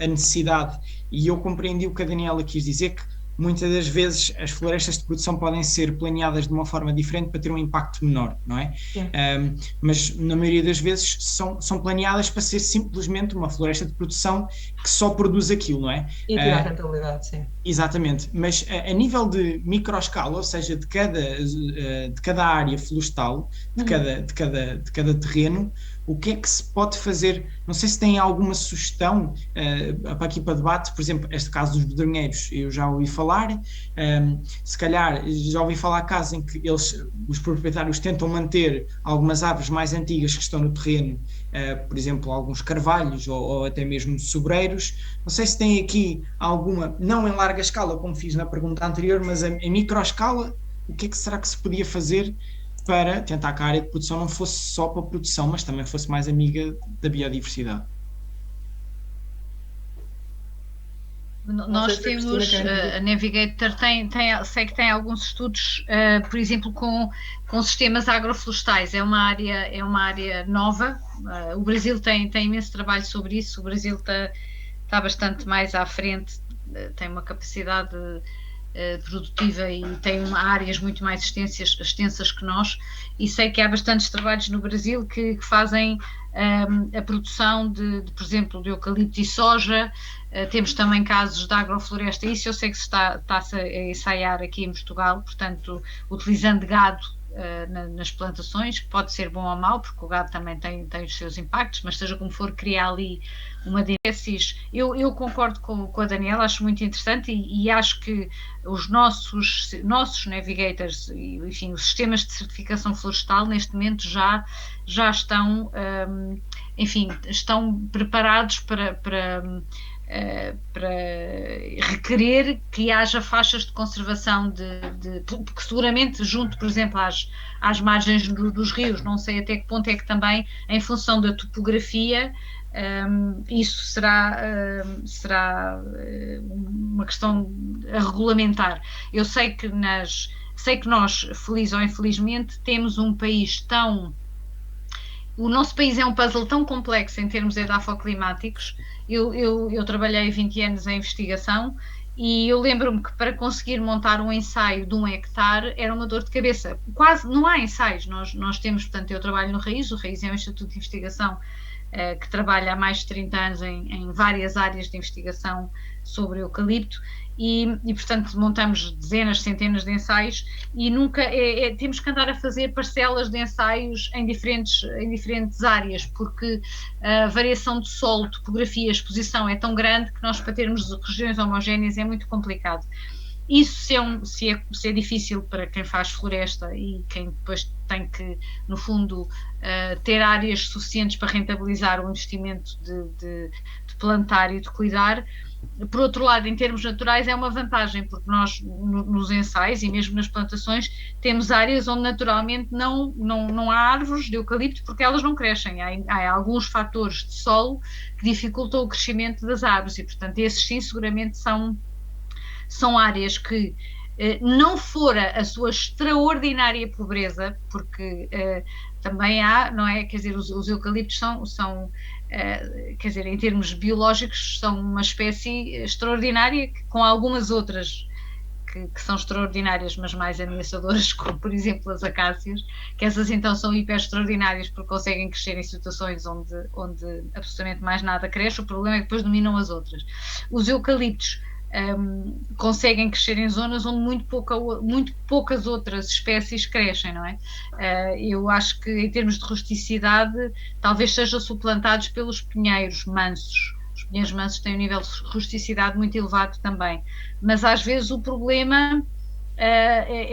a necessidade, e eu compreendi o que a Daniela quis dizer, que muitas das vezes as florestas de produção podem ser planeadas de uma forma diferente para ter um impacto menor, não é? Mas na maioria das vezes são planeadas para ser simplesmente uma floresta de produção que só produz aquilo, não é? E tirar a rentabilidade, sim. Exatamente, mas a nível de microescala, ou seja, de cada área florestal, de cada terreno, o que é que se pode fazer? Não sei se tem alguma sugestão aqui para debate. Por exemplo, este caso dos medronheiros, eu já ouvi falar, se calhar já ouvi falar casos em que os proprietários tentam manter algumas árvores mais antigas que estão no terreno, por exemplo, alguns carvalhos ou até mesmo sobreiros. Não sei se tem aqui alguma, não em larga escala, como fiz na pergunta anterior, mas em micro escala, o que é que será que se podia fazer para tentar que a área de produção não fosse só para a produção, mas também fosse mais amiga da biodiversidade? Nós temos, a Navigator sei que tem alguns estudos, por exemplo, com sistemas agroflorestais. É uma área nova. O Brasil tem imenso trabalho sobre isso. O Brasil está bastante mais à frente, tem uma capacidade produtiva e tem áreas muito mais extensas que nós, e sei que há bastantes trabalhos no Brasil que fazem a produção por exemplo, de eucalipto e soja. Temos também casos de agrofloresta, isso eu sei que se está a ensaiar aqui em Portugal, portanto, utilizando gado nas plantações, que pode ser bom ou mau, porque o gado também tem os seus impactos, mas seja como for, criar ali uma espécies. Eu concordo com a Daniela, acho muito interessante e acho que os nossos navigators, enfim, os sistemas de certificação florestal neste momento já estão, enfim, estão preparados para requerer que haja faixas de conservação porque seguramente junto, por exemplo, às margens dos rios, não sei até que ponto é que também, em função da topografia, isso será uma questão a regulamentar. Eu sei que nós, feliz ou infelizmente, temos um país o nosso país é um puzzle tão complexo em termos edafoclimáticos. Eu trabalhei 20 anos em investigação E eu lembro-me que para conseguir montar um ensaio de 1 hectare era uma dor de cabeça. Quase não há ensaios. Nós temos, portanto, eu trabalho no RAIZ, o RAIZ é um instituto de investigação que trabalha há mais de 30 anos em várias áreas de investigação sobre eucalipto e portanto, montamos dezenas, centenas de ensaios e nunca temos que andar a fazer parcelas de ensaios em diferentes áreas, porque a variação de solo, topografia, exposição é tão grande que nós, para termos regiões homogéneas, é muito complicado. Isso se é difícil para quem faz floresta e quem depois tem que, no fundo, ter áreas suficientes para rentabilizar o investimento de plantar e de cuidar. Por outro lado, em termos naturais é uma vantagem, porque nós nos ensaios e mesmo nas plantações temos áreas onde naturalmente não há árvores de eucalipto porque elas não crescem. Há alguns fatores de solo que dificultam o crescimento das árvores e, portanto, esses sim seguramente são áreas que, não fora a sua extraordinária pobreza, porque também há, não é? Quer dizer, os eucaliptos são quer dizer, em termos biológicos, são uma espécie extraordinária, com algumas outras que são extraordinárias, mas mais ameaçadoras, como por exemplo as acácias, que essas então são hiper extraordinárias porque conseguem crescer em situações onde absolutamente mais nada cresce. O problema é que depois dominam as outras. Os eucaliptos conseguem crescer em zonas onde muito poucas outras espécies crescem, não é? Eu acho que em termos de rusticidade talvez sejam suplantados pelos pinheiros mansos. Os pinheiros mansos têm um nível de rusticidade muito elevado também, mas às vezes o problema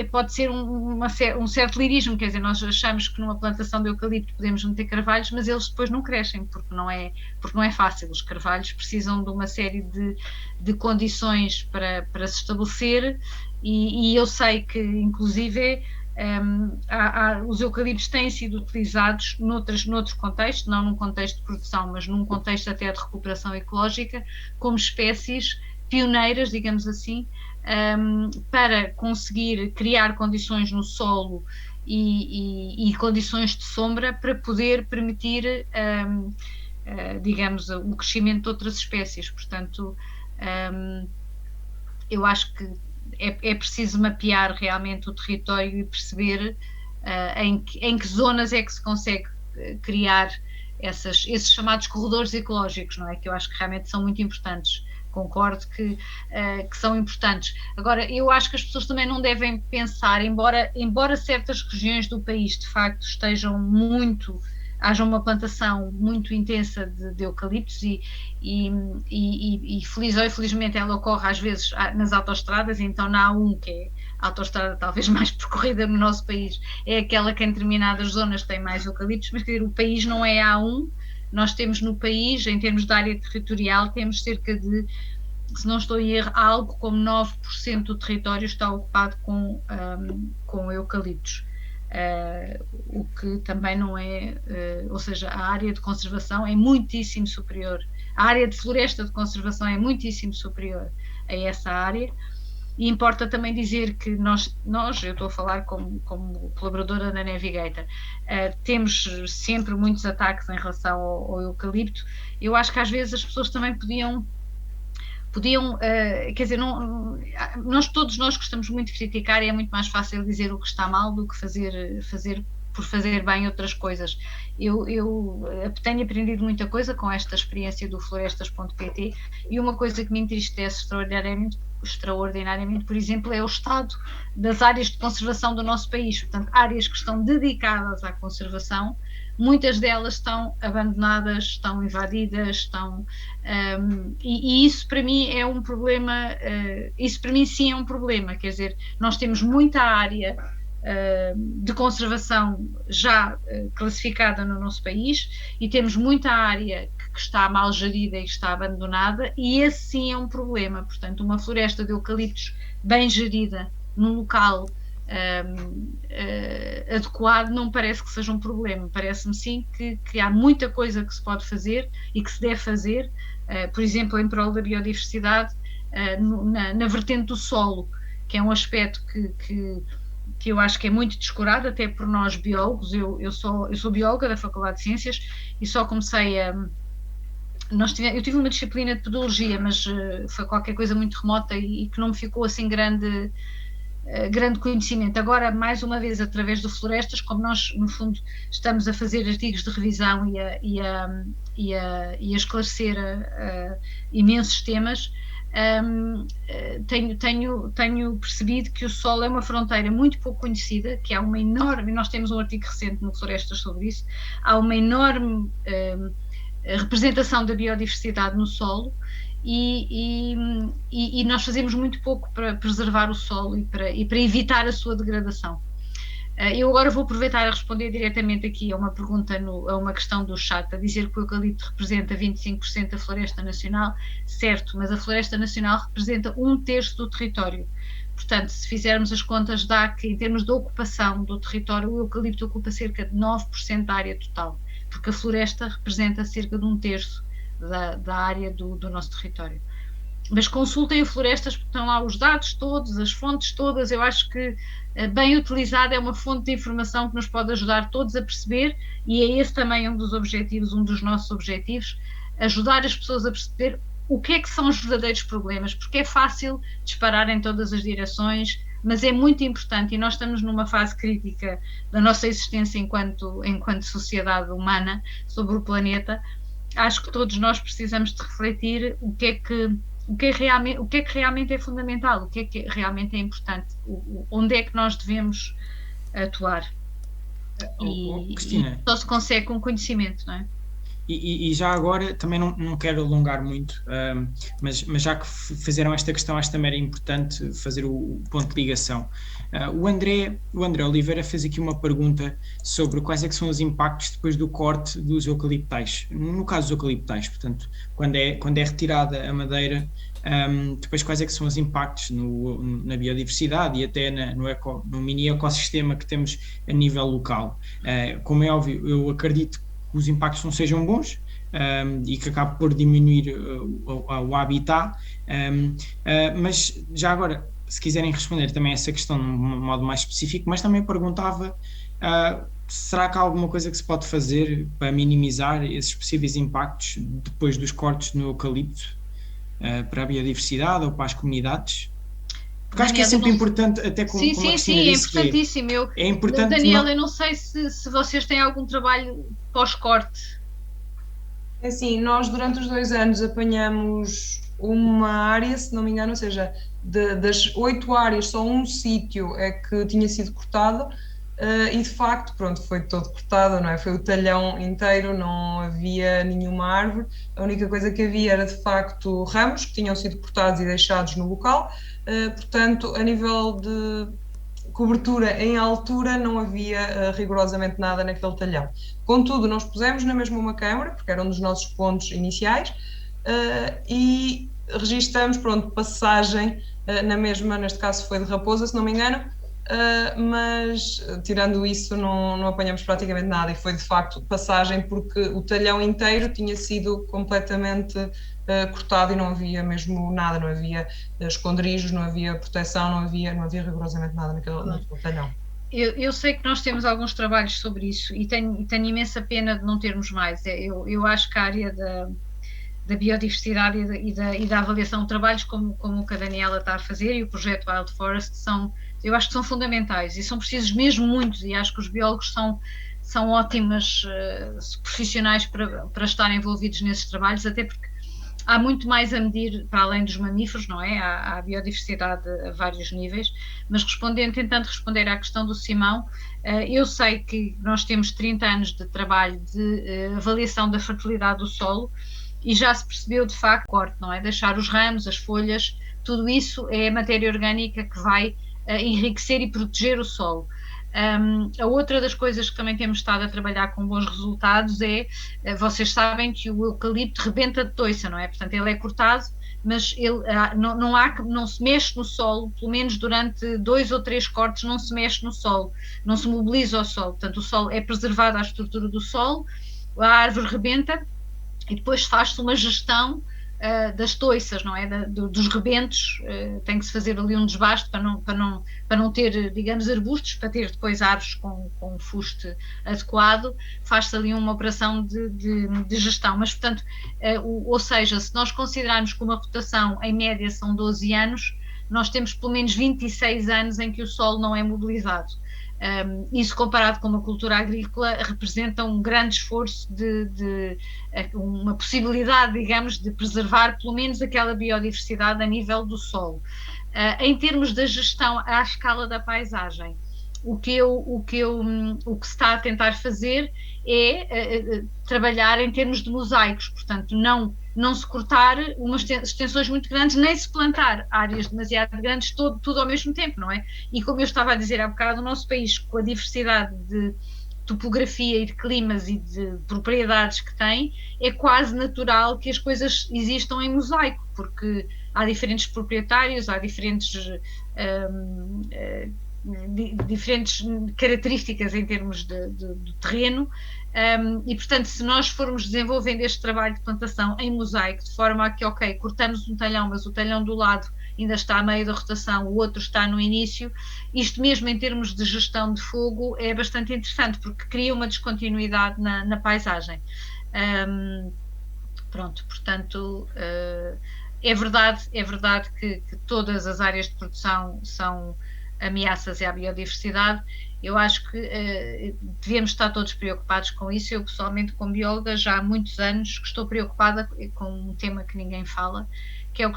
pode ser um certo lirismo, quer dizer, nós achamos que numa plantação de eucalipto podemos meter carvalhos, mas eles depois não crescem, porque não é fácil. Os carvalhos precisam de uma série de condições para se estabelecer e eu sei que, inclusive, os eucaliptos têm sido utilizados noutro contexto, não num contexto de produção, mas num contexto até de recuperação ecológica, como espécies pioneiras, digamos assim, para conseguir criar condições no solo e condições de sombra para poder permitir, digamos, o crescimento de outras espécies. Portanto, eu acho que é preciso mapear realmente o território e perceber em que zonas é que se consegue criar esses chamados corredores ecológicos, não é? Que eu acho que realmente são muito importantes. Concordo que são importantes. Agora, eu acho que as pessoas também não devem pensar, embora certas regiões do país de facto haja uma plantação muito intensa de eucaliptos e feliz ou infelizmente ela ocorre às vezes nas autoestradas, então na A1, que é a autoestrada talvez mais percorrida no nosso país, é aquela que em determinadas zonas tem mais eucaliptos, mas quer dizer, o país não é A1. Nós temos no país, em termos de área territorial, temos cerca de, se não estou em erro, algo como 9% do território está ocupado com eucaliptos. O que também não é, ou seja, a área de conservação é muitíssimo superior, a área de floresta de conservação é muitíssimo superior a essa área. E importa também dizer que nós eu estou a falar como colaboradora da Navigator, temos sempre muitos ataques em relação ao eucalipto. Eu acho que às vezes as pessoas também podiam quer dizer, todos nós gostamos muito de criticar e é muito mais fácil dizer o que está mal do que fazer bem outras coisas. Eu tenho aprendido muita coisa com esta experiência do florestas.pt e uma coisa que me entristece extraordinariamente, por exemplo, é o estado das áreas de conservação do nosso país. Portanto, áreas que estão dedicadas à conservação, muitas delas estão abandonadas, estão invadidas, e isso para mim é um problema, isso para mim sim é um problema, quer dizer, nós temos muita área de conservação já classificada no nosso país e temos muita área que está mal gerida e que está abandonada, e esse sim é um problema. Portanto, uma floresta de eucaliptos bem gerida num local adequado não parece que seja um problema. Parece-me sim que há muita coisa que se pode fazer e que se deve fazer, por exemplo, em prol da biodiversidade, na vertente do solo, que é um aspecto que eu acho que é muito descurado até por nós biólogos. Eu sou bióloga da Faculdade de Ciências e só comecei eu tive uma disciplina de pedologia, mas foi qualquer coisa muito remota e que não me ficou assim grande conhecimento. Agora, mais uma vez, através do Florestas, como nós, no fundo, estamos a fazer artigos de revisão e a esclarecer imensos temas, tenho percebido que o solo é uma fronteira muito pouco conhecida, que há uma enorme, nós temos um artigo recente no Florestas sobre isso, há uma enorme representação da biodiversidade no solo, e nós fazemos muito pouco para preservar o solo e para evitar a sua degradação. Eu agora vou aproveitar a responder diretamente aqui a uma pergunta, a uma questão do chat, a dizer que o eucalipto representa 25% da floresta nacional, certo, mas a floresta nacional representa 1/3 do território. Portanto, se fizermos as contas, dá que, em termos de ocupação do território, o eucalipto ocupa cerca de 9% da área total, porque a floresta representa cerca de 1/3 da área do nosso território. Mas consultem o Florestas, porque estão lá os dados todos, as fontes todas. Eu acho que, bem utilizada, é uma fonte de informação que nos pode ajudar todos a perceber, e é esse também um dos nossos objetivos, ajudar as pessoas a perceber o que é que são os verdadeiros problemas, porque é fácil disparar em todas as direções, mas é muito importante, e nós estamos numa fase crítica da nossa existência enquanto sociedade humana sobre o planeta. Acho que todos nós precisamos de refletir o que é que realmente é fundamental, o que é que realmente é importante, onde é que nós devemos atuar. Cristina, e só se consegue com conhecimento, não é? E já agora, também não quero alongar muito, mas já que fizeram esta questão, acho que também era importante fazer o ponto de ligação. O André Oliveira fez aqui uma pergunta sobre quais é que são os impactos depois do corte dos eucaliptais. No caso dos eucaliptais, portanto, quando é retirada a madeira, depois quais é que são os impactos na biodiversidade e até no mini ecossistema que temos a nível local. Como é óbvio, eu acredito que os impactos não sejam bons e que acabe por diminuir o habitat, mas já agora, se quiserem responder também essa questão de um modo mais específico, mas também perguntava, será que há alguma coisa que se pode fazer para minimizar esses possíveis impactos depois dos cortes no eucalipto para a biodiversidade ou para as comunidades? Porque acho que é sempre importante, até como a Cristina disse, é importantíssimo. É importante. Daniel, eu não sei se vocês têm algum trabalho pós-corte. É assim, nós durante os 2 anos apanhamos uma área, se não me engano, ou seja, das 8 áreas, só um sítio é que tinha sido cortado, e de facto, pronto, foi todo cortado, não é? Foi o talhão inteiro, não havia nenhuma árvore, a única coisa que havia era de facto ramos que tinham sido cortados e deixados no local, portanto, a nível de cobertura em altura não havia rigorosamente nada naquele talhão. Contudo, nós pusemos na mesma uma câmara, porque era um dos nossos pontos iniciais, e registamos, pronto, passagem na mesma, neste caso foi de Raposa, se não me engano, mas tirando isso não apanhamos praticamente nada, e foi de facto passagem porque o talhão inteiro tinha sido completamente cortado e não havia mesmo nada, não havia esconderijos, não havia proteção, não havia rigorosamente nada naquele talhão. Eu sei que nós temos alguns trabalhos sobre isso e tenho imensa pena de não termos mais. Eu acho que a área da biodiversidade e da avaliação de trabalhos como o que a Daniela está a fazer e o projeto Wild Forest eu acho que são fundamentais e são precisos mesmo muitos, e acho que os biólogos são ótimos profissionais para estarem envolvidos nesses trabalhos, até porque há muito mais a medir para além dos mamíferos, não é? Há biodiversidade a vários níveis, mas tentando responder à questão do Simão, eu sei que nós temos 30 anos de trabalho de avaliação da fertilidade do solo e já se percebeu de facto o corte, não é? Deixar os ramos, as folhas, tudo isso é matéria orgânica que vai enriquecer e proteger o solo. A outra das coisas que também temos estado a trabalhar com bons resultados vocês sabem que o eucalipto rebenta de toiça, não é? Portanto, ele é cortado, mas ele não se mexe no solo, pelo menos durante 2 ou 3 cortes não se mexe no solo, não se mobiliza o solo, portanto o solo é preservado à estrutura do solo, a árvore rebenta e depois faz-se uma gestão das toiças, não é? Dos rebentos, tem que se fazer ali um desbaste para não ter, digamos, arbustos, para ter depois árvores com um fuste adequado, faz-se ali uma operação de gestão. Mas, portanto, ou seja, se nós considerarmos que uma rotação em média são 12 anos, nós temos pelo menos 26 anos em que o solo não é mobilizado. Isso comparado com uma cultura agrícola representa um grande esforço uma possibilidade, digamos, de preservar pelo menos aquela biodiversidade a nível do solo. Em termos da gestão à escala da paisagem, o que se está a tentar fazer é trabalhar em termos de mosaicos, portanto não se cortar umas extensões muito grandes, nem se plantar áreas demasiado grandes, tudo ao mesmo tempo, não é? E como eu estava a dizer há bocado, o nosso país, com a diversidade de topografia e de climas e de propriedades que tem, é quase natural que as coisas existam em mosaico, porque há diferentes proprietários, há diferentes características em termos de terreno, e portanto se nós formos desenvolvendo este trabalho de plantação em mosaico, de forma a que, ok, cortamos um talhão, mas o talhão do lado ainda está a meio da rotação, o outro está no início, isto mesmo em termos de gestão de fogo é bastante interessante, porque cria uma descontinuidade na paisagem. Pronto, portanto, é verdade que todas as áreas de produção são ameaças à biodiversidade. Eu acho que devemos estar todos preocupados com isso. Eu, pessoalmente, como bióloga, já há muitos anos que estou preocupada com um tema que ninguém fala, que é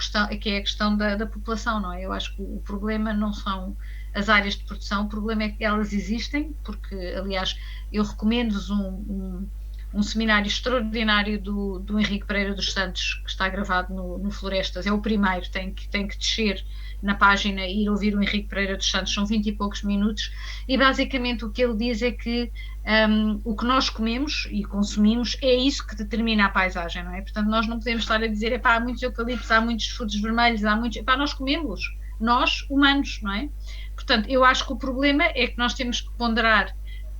a questão da população, não é? Eu acho que o problema não são as áreas de produção, o problema é que elas existem, porque, aliás, eu recomendo-vos um seminário extraordinário do Henrique Pereira dos Santos, que está gravado no Florestas, é o primeiro, tem que descer na página e ir ouvir o Henrique Pereira dos Santos, são 20 e poucos minutos, e basicamente o que ele diz é que o que nós comemos e consumimos é isso que determina a paisagem, não é? Portanto, nós não podemos estar a dizer, há muitos eucaliptos, há muitos frutos vermelhos, nós comemos, nós, humanos, não é? Portanto, eu acho que o problema é que nós temos que ponderar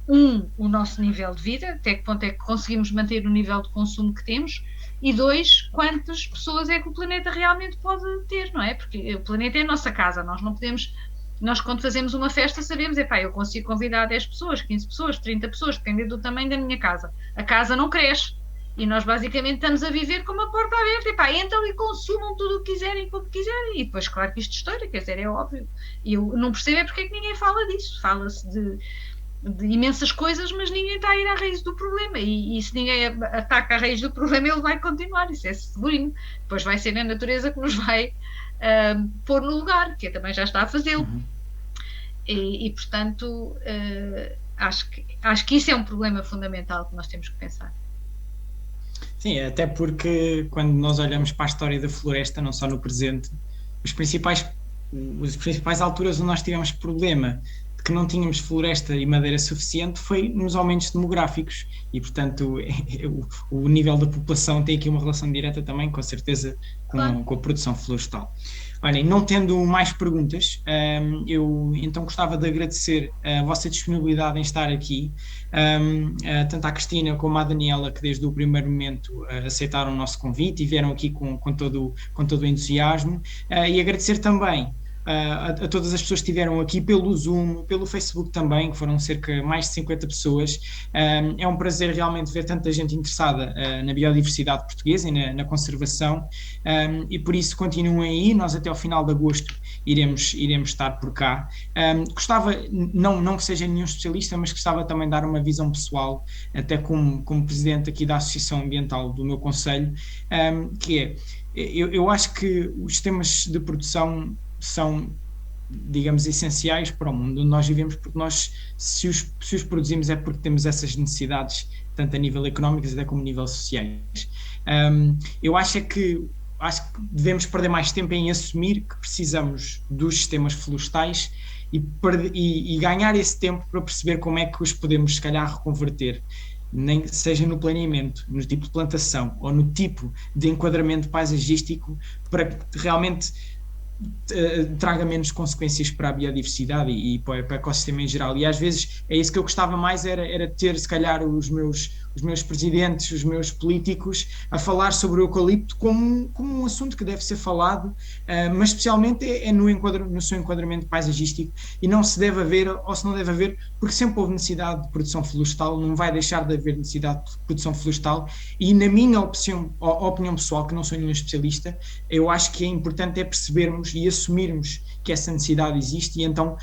o nosso nível de vida, até que ponto é que conseguimos manter o nível de consumo que temos, e 2, quantas pessoas é que o planeta realmente pode ter, não é? Porque o planeta é a nossa casa, nós não podemos, nós quando fazemos uma festa sabemos, eu consigo convidar 10 pessoas, 15 pessoas, 30 pessoas, dependendo do tamanho da minha casa. A casa não cresce, e nós basicamente estamos a viver com uma porta aberta, entram e consumam tudo o que quiserem, como quiserem, e depois claro que isto estoura, quer dizer, é óbvio. E eu não percebo porque é que ninguém fala disso, fala-se de imensas coisas, mas ninguém está a ir à raiz do problema, e se ninguém ataca a raiz do problema, ele vai continuar, isso é segurinho. Depois vai ser a natureza que nos vai pôr no lugar, que também já está a fazê-lo. E portanto, acho que isso é um problema fundamental que nós temos que pensar. Sim, até porque quando nós olhamos para a história da floresta, não só no presente, as principais alturas onde nós tivemos problema que não tínhamos floresta e madeira suficiente foi nos aumentos demográficos, e portanto o nível da população tem aqui uma relação direta também, com certeza, com a produção florestal. Olhem, não tendo mais perguntas, eu então gostava de agradecer a vossa disponibilidade em estar aqui, tanto à Cristina como à Daniela, que desde o primeiro momento aceitaram o nosso convite e vieram aqui com todo o entusiasmo, e agradecer também a todas as pessoas que estiveram aqui pelo Zoom, pelo Facebook também, que foram cerca de mais de 50 pessoas. É um prazer realmente ver tanta gente interessada na biodiversidade portuguesa e na conservação, e por isso continuem aí, nós até ao final de agosto iremos estar por cá. Gostava, não que seja nenhum especialista, mas gostava também de dar uma visão pessoal, até como presidente aqui da Associação Ambiental do meu concelho, que é, eu acho que os sistemas de produção são, digamos, essenciais para o mundo onde nós vivemos, porque nós, se os produzimos, é porque temos essas necessidades, tanto a nível económico até como a nível sociais. Eu acho que devemos perder mais tempo em assumir que precisamos dos sistemas florestais e ganhar esse tempo para perceber como é que os podemos, se calhar, reconverter, nem seja no planeamento, no tipo de plantação ou no tipo de enquadramento paisagístico, para que realmente traga menos consequências para a biodiversidade e para o ecossistema em geral. E às vezes é isso que eu gostava mais, era ter, se calhar, os os meus presidentes, os meus políticos, a falar sobre o eucalipto como um assunto que deve ser falado, mas especialmente no seu enquadramento paisagístico, e não se deve haver, ou se não deve haver, porque sempre houve necessidade de produção florestal, não vai deixar de haver necessidade de produção florestal, e na minha opinião pessoal, que não sou nenhum especialista, eu acho que é importante percebermos e assumirmos que essa necessidade existe, e então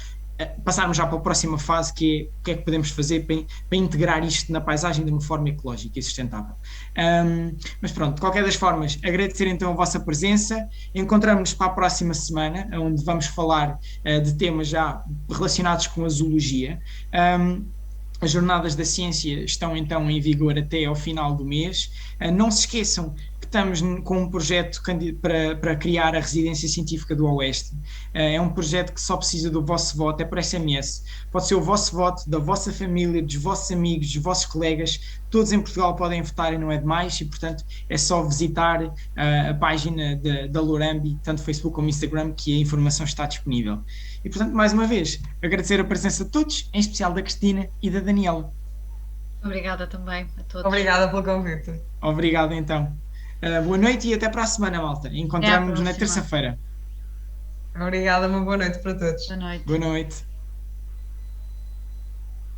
passarmos já para a próxima fase, que é o que é que podemos fazer para integrar isto na paisagem de uma forma ecológica e sustentável. Mas pronto, de qualquer das formas, agradecer então a vossa presença. Encontramos-nos para a próxima semana, onde vamos falar de temas já relacionados com a zoologia. As Jornadas da Ciência estão então em vigor até ao final do mês. Não se esqueçam que estamos com um projeto para criar a Residência Científica do Oeste. É um projeto que só precisa do vosso voto, é por SMS. Pode ser o vosso voto, da vossa família, dos vossos amigos, dos vossos colegas. Todos em Portugal podem votar e não é demais, e portanto é só visitar a página da Lourambi, tanto Facebook como Instagram, que a informação está disponível. E portanto, mais uma vez, agradecer a presença de todos, em especial da Cristina e da Daniela. Obrigada também a todos. Obrigada pelo convite. Obrigado então. Boa noite e até para a semana, malta. Encontramos-nos na terça-feira. Obrigada, uma boa noite para todos. Boa noite. Boa noite.